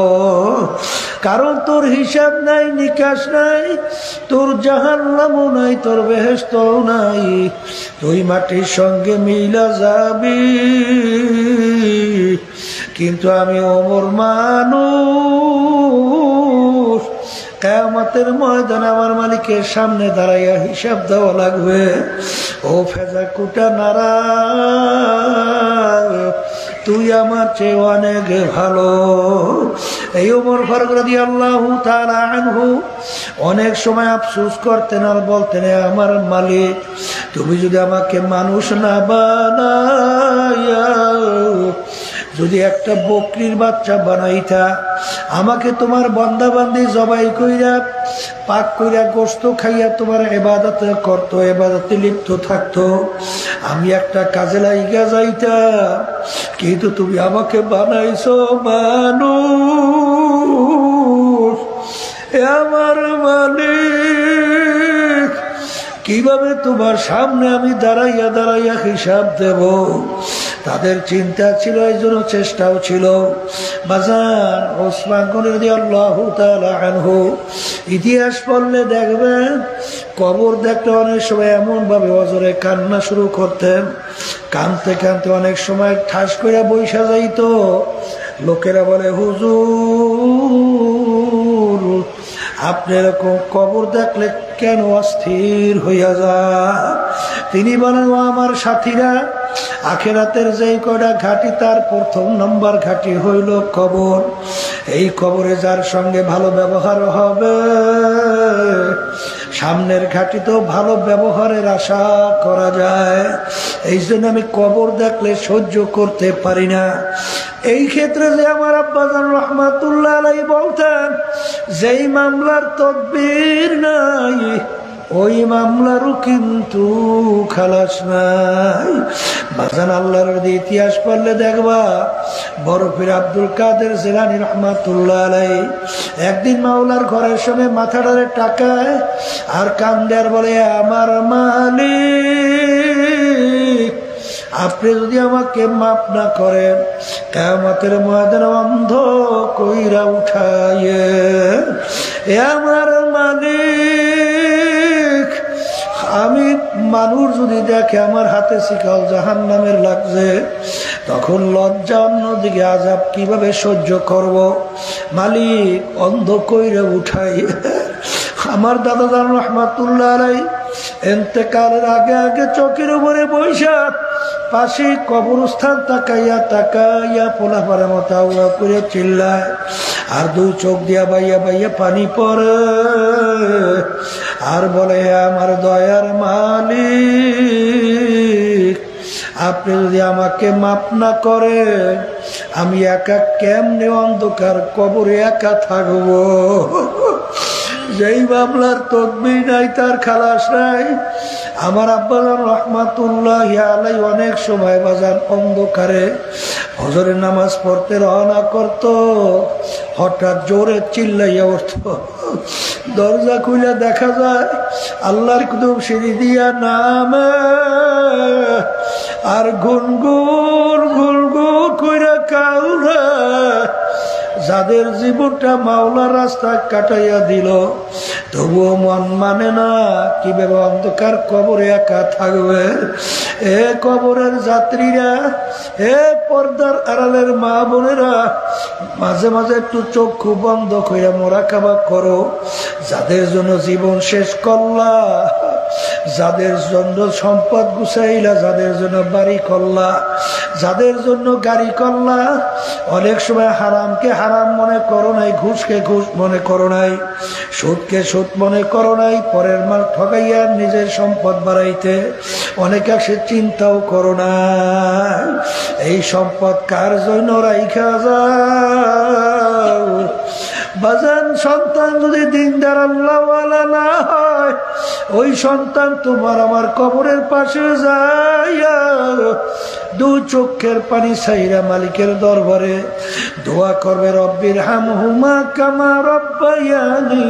A: কারণ তোর হিসাব নাই, নিকাশ নাই, তোর জাহান্নামও নাই, তোর বেহেশতও নাই, তুই মাটির সঙ্গে মিলা যাবি। কিন্তু আমি ওমর মানুষ, কিয়ামতের ময়দানে আমার মালিকের সামনে দাঁড়াইয়া হিসাব দেওয়া লাগবে। ও ফেজা কুটা নারা, তুই আমার চেয়ে অনেক ভালো। এই ওমর ফারুক রাদিয়াল্লাহু তাআলা আনহু অনেক সময় আফসোস করতেন আর বলতেন, আমার মালিক, তুমি যদি আমাকে মানুষ না বানাইয়া যদি একটা বকরির বাচ্চা বানাইতা, আমাকে তোমার বান্দা বান্দি জবাই কইরা পাক কইরা গোশত খাইয়া তোমার ইবাদত করতো, ইবাদতে লিপ্ত থাকতো, আমি একটা কাজে লাইগা যাইতাম। কিন্তু তুমি আমাকে বানাইছো মানুষ। আমার মালিক, কিভাবে তোমার সামনে আমি দাঁড়াইয়া দাঁড়াইয়া হিসাব দেব? তাদের চিন্তা ছিল, এই জন্য চেষ্টাও ছিল। বাজার ওসমান গনি রাদিয়াল্লাহু তাআলা আনহু ইতিহাস পড়লে দেখবেন, কবর দেখতে অনেক সময় এমন ভাবে অজরে কান্না শুরু করতেন, কানতে কানতে অনেক সময় ঠাস করে বৈশা যাইতো। লোকেরা বলে, হুজুর, আপনি এরকম কবর দেখলে কেন অস্থির হইয়া যায়? তিনি বলেন, ও আমার সাথীরা, আখিরাতের যেই কয়টা ঘাটি, তার প্রথম নম্বর ঘাটি হইল কবর। এই কবরে যার সঙ্গে ভালো ব্যবহার হবে, সামনের ঘাটি তো ভালো ব্যবহারের আশা করা যায়। এই জন্য আমি কবর দেখলে সহ্য করতে পারি না। এই ক্ষেত্রে যে আমার আব্বাজান রহমাতুল্লাহ আলাইহি বলতেন, যেই মামলার তদবির নাই, ওই মামলারও কিন্তু খালাস নাই। বাজান আল্লাহর ইতিহাস পড়লে দেখবা, বরফির আব্দুল কাদের জিলানী রহমাতুল্লাহ আলাইহি একদিন মাওলার ঘরের সামনে মাথাটারে টাকায় আর কান্দে আর বলে, আমার মালিক, আপনি যদি আমাকে মাফ না করেন, কিয়ামতের ময়দানে অন্ধ কইরা উঠাইয়ে। আমার মালিক, আমি মানুষ যদি দেখে আমার হাতে শিকল জাহান্নামের লাগছে, তখন লজ্জা, অন্যদিকে আযাব কিভাবে সহ্য করব? মালিক, অন্ধ কইরা উঠাই। আমার দাদা জান রহমাতুল্লাহ আলাইহি ইন্তেকালের আগে আগে চোখের উপরে বৈশা পাশে কবরস্থান তাকাইয়া তাকাইয়া পোলাপাড়া মতো আওয়া করে চিল্লায়, আর দুই চোখ দিয়া বাইয়া বাইয়া পানি পড়ে, আর বলে, আমার দয়ার মালিক, আপনি যদি আমাকে মাফ না করে, আমি একা কেমনে অন্ধকার কবরে একা থাকবো? যেই মামলার তদবির নাই, তার খালাস নাই। আমার আব্বাজান রহমাতুল্লাহি আলাইহি অনেক সময় বাজান অন্ধকারে ফজরের নামাজ পড়তে রওনা করত, হঠাৎ জোরে চিল্লাইয়া উঠত, দরজা খুলে দেখা যায় আল্লাহর কুতুব সিঁড়ি দিয়া নামে, আর গুনগুন গুনগুন কইরা কাউরা যাদের জীবনটা মাওলার রাস্তা কাটাইয়া দিল, তবুও মন মানে না কিভাবে অন্ধকার কবরে একা থাকবে। এ কবরের যাত্রীরা, এ পর্দার আড়ালের মা বোনেরা, মাঝে মাঝে একটু চক্ষু বন্ধ করে মোরাকাবা করো। যাদের জন্য জীবন শেষ করলা, যাদের জন্য সম্পদ গুছাইলা, যাদের জন্য বাড়ি করলা, যাদের জন্য গাড়ি করলা, অনেক সময় হারামকে হারাম মনে করো নাই, ঘুষকে ঘুষ মনে করো নাই, সুদকে সুদ মনে করো নাই, পরের মাল ঠকাইয়া নিজের সম্পদ বাড়াইতে অনেকে সে চিন্তাও করো না। এই সম্পদ কার জন্য রাইখা যাও? বাজান সন্তান যদি দিনদার আল্লাহওয়ালা না হয়, ওই সন্তান তোমার আমার কবরের পাশে যাইয়া দু চোখের পানি ছাইরা মালিকের দরবারে দোয়া করবে, রব্বির হামহুমা কামা রব্বায়ানি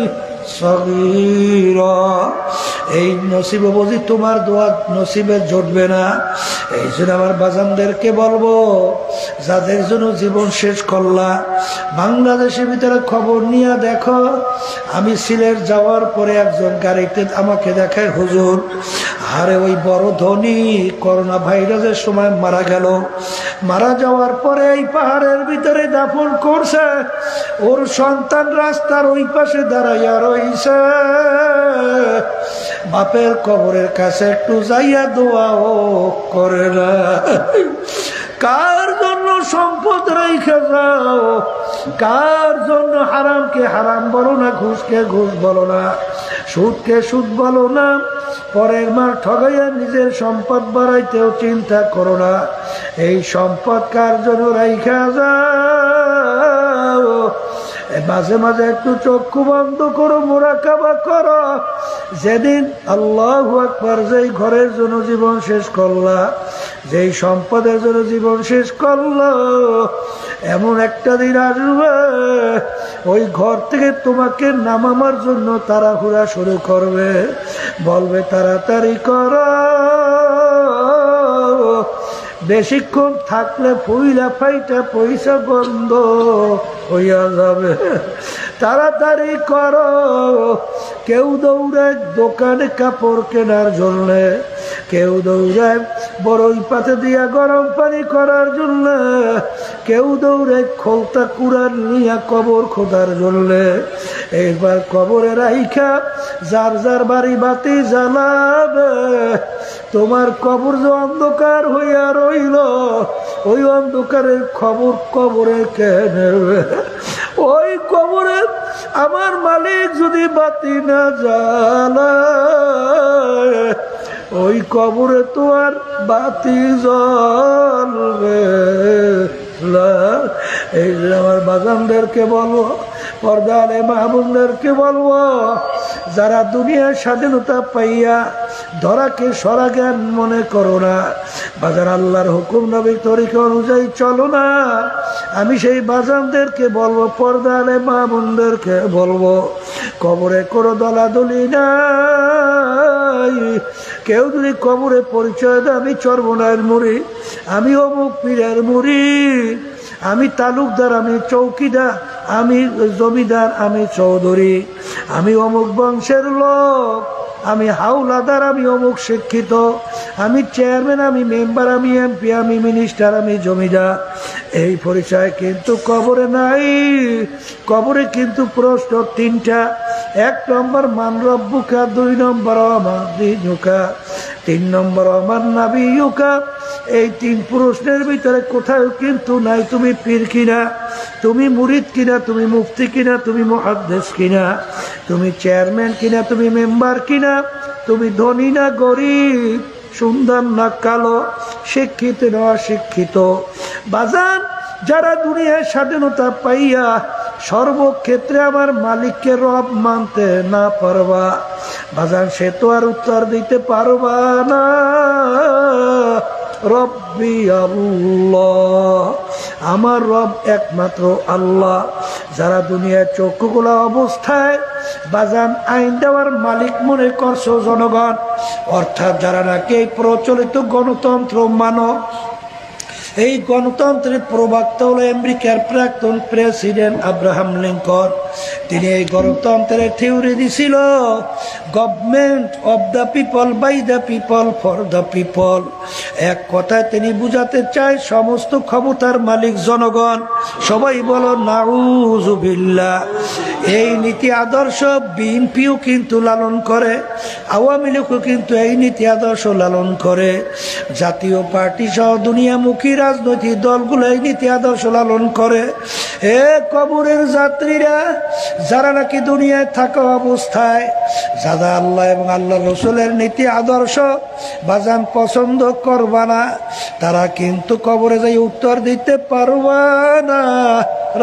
A: সগীরা। এই নসিবে বুঝি তোমার দোয়া নসিবে জুটবে না। এই জন্য আমার বাজানদেরকে বলবো, যাদের জন্য জীবন শেষ করলা, বাংলাদেশের ভিতরে খবর নিয়ে দেখো। আমি সিলেট যাওয়ার পরে একজন গাড়িতে আমাকে দেখায়, হুজুর আরে ওই বড় ধনী করোনা ভাইরাসের সময় মারা গেল, মারা যাওয়ার পরে এই পাহাড়ের ভিতরে দাফন করছে, ওর সন্তান রাস্তার ওই পাশে দাঁড়াইয়া রইছে, বাপের কবরের কাছে একটু যাইয়া দোয়াও করে না। কার জন্য সম্পদ রেখে যাও, কার জন্য হারামকে হারাম বলো না, ঘুষকে ঘুষ বলো না, সুদকে সুদ বলো না, পরের মার ঠগাইয়া নিজের সম্পদ বাড়াইতেও চিন্তা করো না। এই সম্পদ কার জন্য রেখে যাও। মাঝে মাঝে একটু চক্ষু বন্ধ করো, মুরাকাবা করো। যেদিন আল্লাহু আকবার, যেই ঘরের জন্য জীবন শেষ করলা, যেই সম্পদের জন্য জীবন শেষ করলো, এমন একটা দিন আসবে ওই ঘর থেকে তোমাকে নামাবার জন্য তাড়াহুড়া শুরু করবে, বলবে তাড়াতাড়ি করো। বেশিক্ষণ থাকলে ফুইলা ফাইটা পয়সা বন্ধ হইয়া যাবে, তাড়াতাড়ি করো। কেউ দৌড়ায় দোকানে কাপড় কেনার জন্য, কেউ দৌড়ায় বড়ই পাতে দিয়া গরম পানি করার জন্য, কেউ দৌড়ায় খোলতা কুড়ান নিয়া কবর খোদার জন্য। একবার কবরে রাইখা যার যার বাড়ি বাতি জ্বালাবে, তোমার কবর যে অন্ধকার হইয়া রইল, ওই অন্ধকারের খবর কবরে কে নেবে? ওই কবরে আমার মালিক যদি বাতি না জ্বালায়, ওই কবরে তো আর বাতি জ্বলবে না। এই যে আমার বাগানদেরকে বলবো, পর্দারে মাহবুবদেরকে বলবো, যারা দুনিয়ার স্বাধীনতা পাইয়া ধরাকে সরা জ্ঞান মনে করো না, বাজার আল্লাহর হুকুম নবীর তরিকা অনুযায়ী চলো না, আমি সেই বাজানদেরকে বলবো, পর্দারে মাহবুবদেরকে বলবো, কবরে কোনো দলাদলি নাই। কেউ যদি কবরে পরিচয় দেয়, আমি চরমনায়ের মুড়ি, আমি অমুক পীরের মুড়ি, আমি তালুকদার, আমি চৌকিদার, আমি জমিদার, আমি চৌধুরী, আমি অমুক বংশের লোক, আমি হাওলাদার, আমি অমুক শিক্ষিত, আমি চেয়ারম্যান, আমি মেম্বার, আমি এমপি, আমি মিনিস্টার, আমি জমিদার, এই পরিচয় কিন্তু কবরে নাই। কবরে কিন্তু প্রশ্ন তিনটা। 1 নম্বর মান রব্বুকা, 2 নম্বর আমার দিনুকা, 3 নম্বর আমার নাবিয়ুকা। এই 3 প্রশ্নের ভিতরে কোথাও কিন্তু নাই তুমি পীর কিনা, তুমি মুরিদ কিনা, তুমি মুফতি কিনা, তুমি মুহাদ্দিস কিনা, তুমি চেয়ারম্যান কিনা, তুমি মেম্বার কিনা, তুমি ধনী না গরিব, সুন্দর না কালো, শিক্ষিত না অশিক্ষিত। বাজান, যারা দুনিয়ায় স্বাধীনতা পাইয়া সর্বক্ষেত্রে আমার মালিককে রব মানতে না পারবা, বাজান সে তো আর উত্তর দিতে পারবা না। রব্বি আল্লাহ, আমার রব একমাত্র আল্লাহ। যারা দুনিয়ার চক্ষু খোলা অবস্থায় বাজান আইন দেওয়ার মালিক মনে করছো জনগণ, অর্থাৎ যারা নাকি এই প্রচলিত গণতন্ত্র মানব, এই গণতন্ত্রের প্রবক্তা হলো আমেরিকার প্রাক্তন প্রেসিডেন্ট আব্রাহাম লিঙ্কন। তিনি এই গণতন্ত্রের থিওরি দিছিল, government of the people, by the people, for the people. এক কথায় তিনি বুঝাতে চায় সমস্ত ক্ষমতার মালিক জনগণ। সবাই বলো নাউজুবিল্লাহ। এই নীতি আদর্শ বিএনপিও কিন্তু লালন করে, আওয়ামী লীগও কিন্তু এই নীতি আদর্শ লালন করে, জাতীয় পার্টি সহ দুনিয়ামুখী রাজনৈতিক দলগুলো এই নীতি আদর্শ লালন করে। এ কবরের যাত্রীরা, যারা নাকি দুনিয়ায় থাকা অবস্থায় যারা আল্লাহ এবং আল্লাহ রসুলের নীতি আদর্শ বাজান পছন্দ করবা না, তারা কিন্তু কবরে যাই উত্তর দিতে পারবে না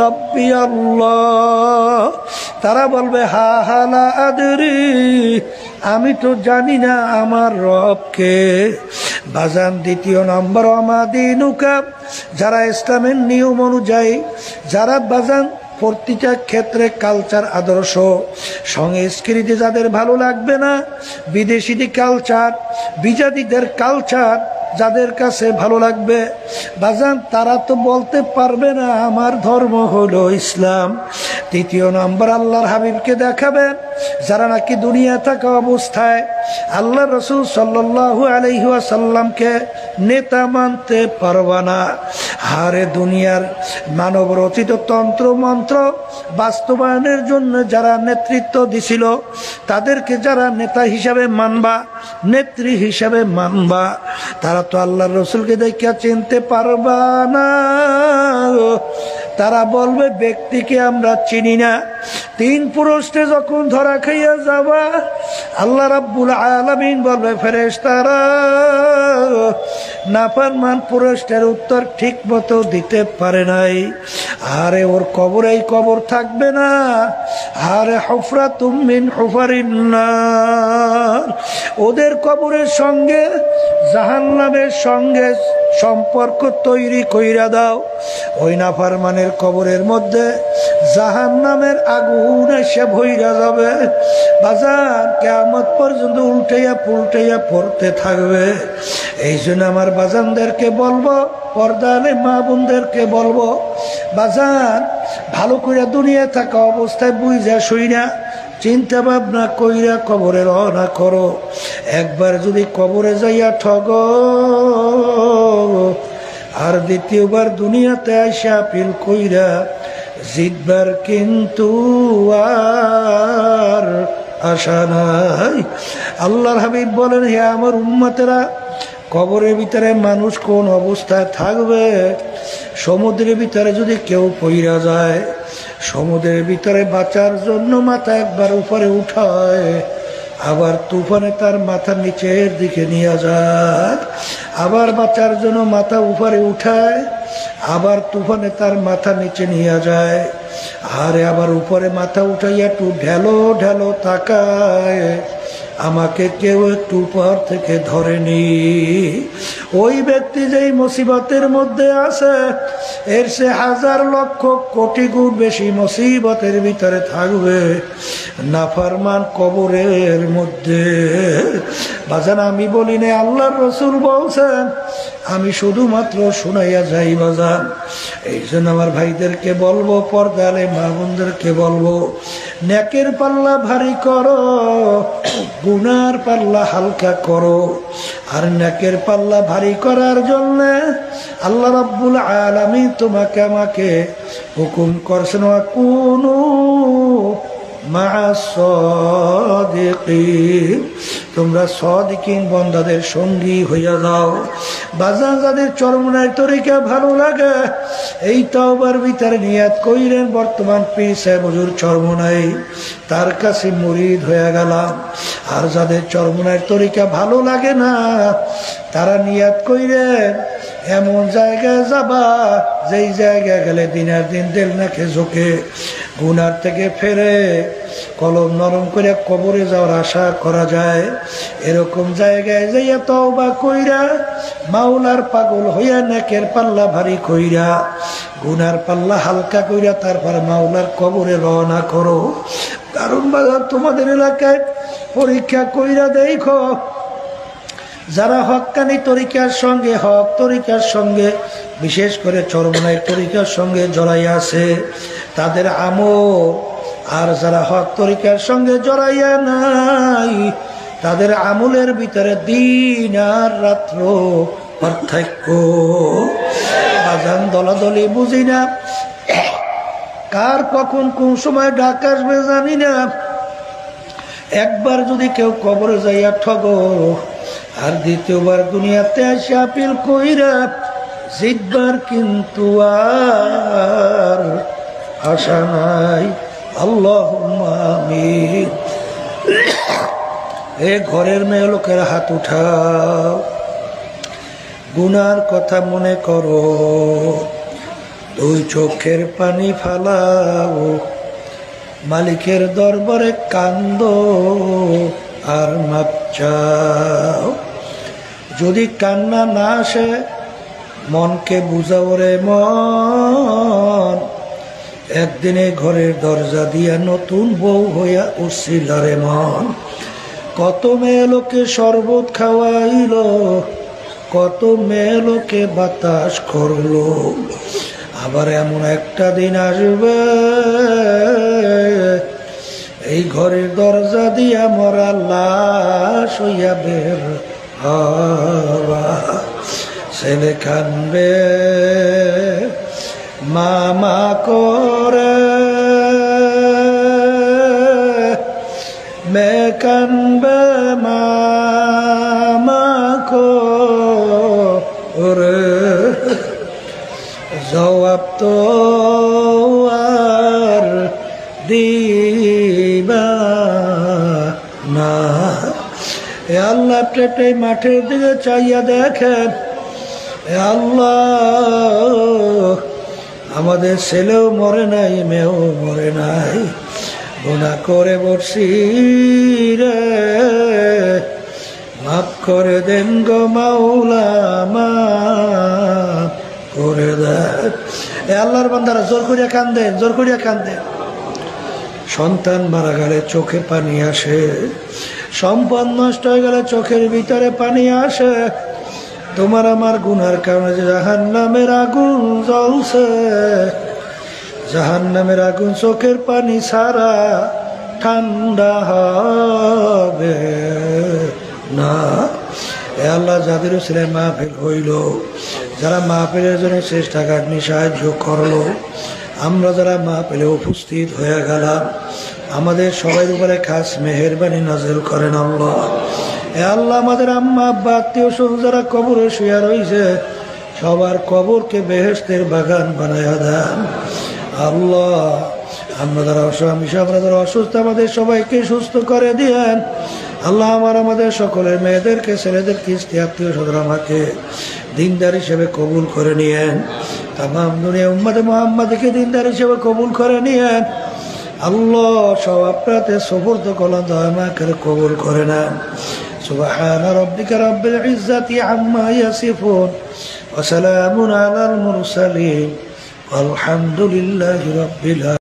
A: রব্বি আল্লাহ। তারা বলবে হা হা লা আদরি, আমি তো জানি না আমার রবকে। বাজান দ্বিতীয় নম্বর আমাদিনুকা, যারা ইসলামের নিয়ম অনুযায়ী, যারা বাজান প্রতিটা ক্ষেত্রে কালচার আদর্শ সংস্কৃতি যাদের ভালো লাগবে না, বিদেশিদের কালচার, বিজাতিদের কালচার যাদের কাছে ভালো লাগবে বাজান, তারা তো বলতে পারবে না আমার ধর্ম হলো ইসলাম। তৃতীয় নম্বর আল্লাহর হাবিবকে দেখাবেন যারা নাকি দুনিয়া থাকা অবস্থায় আল্লাহ রসুল সাল্লাল্লাহু আলাইহি ওয়াসাল্লামকে নেতা মানতে পারবে না। হারে দুনিয়ার মানব রচিত তন্ত্র মন্ত্র বাস্তবায়নের জন্য যারা নেতৃত্ব দিছিল, তাদেরকে যারা নেতা হিসাবে মানবা, নেত্রী হিসাবে মানবা, তারা তো আল্লাহর রসুলকে দেখিয়া চিনতে পারবা না। তারা বলবে ব্যক্তিকে আমরা চিনি না। তিন পুরুষে যখন ধরা খাইয়া যাবা, আল্লাহ রাব্বুল আলামিন বলবে ফেরেশতারা নাফরমান পুরুষটার উত্তর ঠিক মতো দিতে পারে নাই, আরে ওর কবরেই কবর থাকবে না। আরে হুফরাতুম মিন হুফারিন নার, ওদের কবরের সঙ্গে জাহান্নামের সঙ্গে সম্পর্ক তৈরি কইরা দাও। ওই নাফরমানের কবরের মধ্যে জাহান্নামের আগুন এসে ভইরা যাবে বাজার, কিয়ামত পর্যন্ত উল্টাইয়া পুল্টাইয়া পড়তে থাকবে। এই জন্য আমার বাজানদেরকে বলবো, পর্দালে মা বোনদেরকে বলবো, বাজান ভালো করে দুনিয়া থাকা অবস্থায় বুঝা শুইনা চিন্তা ভাবনা কইরা কবরে রওনা করো। একবার যদি কবরে যাইয়া ঠগ, আর দ্বিতীয়বার দুনিয়াতে আইসা আপিল কইরা জিতবার কিন্তু আর আশা নাই। আল্লাহর হাবিব বলেন, হে আমার উম্মতেরা, কবরের ভিতরে মানুষ কোন অবস্থায় থাকবে? সমুদ্রের ভিতরে যদি কেউ পইরা যায়, সমুদ্রের ভিতরে বাঁচার জন্য মাথা একবার উপরে উঠায়, আবার তুফানে তার মাথা নিচের দিকে নিয়ে যায়, আবার বাঁচার জন্য মাথা উপরে উঠায়, আবার তুফানে তার মাথা নিচে নিয়ে যায়, আরে আবার উপরে মাথা উঠাইয়া একটু ঢেলো ঢেলো তাকায়, আমাকে কেউ একটু উপর থেকে ধরেনি। ওই ব্যক্তি যেই মুসিবতের মধ্যে আছে, এর সে হাজার লক্ষ কোটি গুণ বেশি মুসিবতের ভিতরে থাকবে নাফরমান কবরের মধ্যে। বাজান আমি বলি না, আল্লাহর রসুল বলছেন, আমি শুধুমাত্র শুনাইয়া যাই বাজান। এই জন্য আমার ভাইদেরকে বলবো, পর্দালে মা বোনদেরকে বলবো, নেকের পাল্লা ভারী করো, গুনার পাল্লা হালকা করো। আর নেকের পাল্লা ভারী করার জন্য আল্লাহ রাব্বুল আলামিন তোমাকে আমাকে হুকুম করছেন, ওয়াকুনু মা'আস সাদিকিন, তোমরা সাদিকিন বান্দাদের সঙ্গী হইয়া যাও। বাজার যাদের চরমনায় তরিকা ভালো লাগে, এই তাওবার ভিতরে নিয়াত কইরেন, বর্তমান পীর সাহেব হুজুর চরমনাই, তার কাছে মুরিদ হয়ে গেলাম। আর যাদের চরমনায় তরিকা ভালো লাগে না, তারা নিয়াত কইরেন এমন জায়গায় যাবা, যেই জায়গায় গেলে দিনের দিন দিল নাকে ঝোঁকে, গুনার থেকে ফেরে কলম নরম করে কবরে যাওয়ার আশা করা যায়। এরকম জায়গায় যাইয়া তওবা কইরা, মাওলার পাগল হইয়া নেকের পাল্লা ভারী কইরা, গুনার পাল্লা হালকা কইরা, তারপর মাওলার কবরে রওনা করো। কারণ বাজার তোমাদের এলাকায় পরীক্ষা কইরা দেখো, যারা হক্কানি তরিকার সঙ্গে, হক তরিকার সঙ্গে, বিশেষ করে চরমনাই তরিকার সঙ্গে জড়াইয়া আছে, তাদের আমল, আর যারা হক তরিকার সঙ্গে জড়াইয়া নাই, তাদের আমলের ভিতরে দিন আর রাত্র পার্থক্য। বাজান দলাদলি বুঝি না, কার কখন কোন সময় ডাক আসবে জানি না। একবার যদি কেউ কবরে যাইয়া ঠগ, আর দ্বিতীয়বার দুনিয়াতে এসে আপিল কইরা জিতবার কিন্তু আর আশা নাই। আল্লাহুম্মা আমিন। এ ঘরের মেয়ে লোকের হাত উঠাও, গুনার কথা মনে করো, দুই চোখের পানি ফালাও, মালিকের দরবারে কান্দো আর মাপ চাও। যদি কান্না না আসে মনকে বুঝাও রে মন, একদিনে ঘরের দরজা দিয়া নতুন বউ হইয়া উঠছিল রে মন। কত মেয়ে লোকে শরবত খাওয়াইল, কত মেয়ে লোকে বাতাস করলো, আবার এমন একটা দিন আসবে এই ঘরের দরজা দিয়া মরা লাশ হইয়া বের হবা। ছেলে কানবে মামা করে, মেয়ে কানবে মামা করে, জবাব তো আর দিবা না। এ আল্লাহ পেটে মাঠের দিকে চাইয়া দেখেন, এ আল্লাহ আমাদের ছেলেও মরে নাই, মেয়েও মরে নাই, গুনাহ করে বসছি রে, মাফ করে দেন গো মাওলা, মাফ করে দেন। এ আল্লাহর বান্দারা জোর করিয়া কান্দেন, জোর করিয়া কান্দেন। সন্তান মারা গেলে চোখে পানি আসে, সম্পদ নষ্ট হয়ে গেলে চোখের ভিতরে পানি আসে। তোমার আমার গুনার কারণে জাহান্নামের আগুন জ্বলছে, জাহান্নামের আগুন চোখের পানি ছাড়া ঠান্ডা হবে না। এ আল্লাহ যাদের ছেলে মাহফিল হইল, যারা মাহফিলের জন্য চেষ্টা কাটনি সাহায্য করলো, আমরা যারা মাহফিলে উপস্থিত হয়ে গেলাম, আমাদের সবাই উপরে খাস মেহেরবানি নাজিল করেন আল্লাহ। এ আল্লাহ আমাদের আম্মা আব্বা আত্মীয় স্বজন যারা কবরে শুয়ে রয়েছে, সবার কবরকে বেহেশতের বাগান বানায়া দেন আল্লাহ। আমরা যারা অসুস্থ আমাদের সবাইকে সুস্থ করে দিয়েন আল্লাহ। আমাদের সকলের মেয়েদেরকে ছেলেদেরকে স্ত্রী আত্মীয় স্বজন আমাকে দিনদার হিসেবে কবুল করে নিয়েন। তামাম দুনিয়া উম্মতে মুহাম্মাদকে দিনদার হিসেবে কবুল করে নিয়েন আল্লাহ। সব আপনাতে সুপুর্দ করলাম, দয়া মায়া করে কবুল করে নেন। সুবহানা রাব্বিকা রাব্বিল ইজ্জাতি আম্মা ইয়াসিফুন ওয়া সালামুন আলাল মুরসালিন, আলহামদুলিল্লাহি রাব্বিল আলামিন।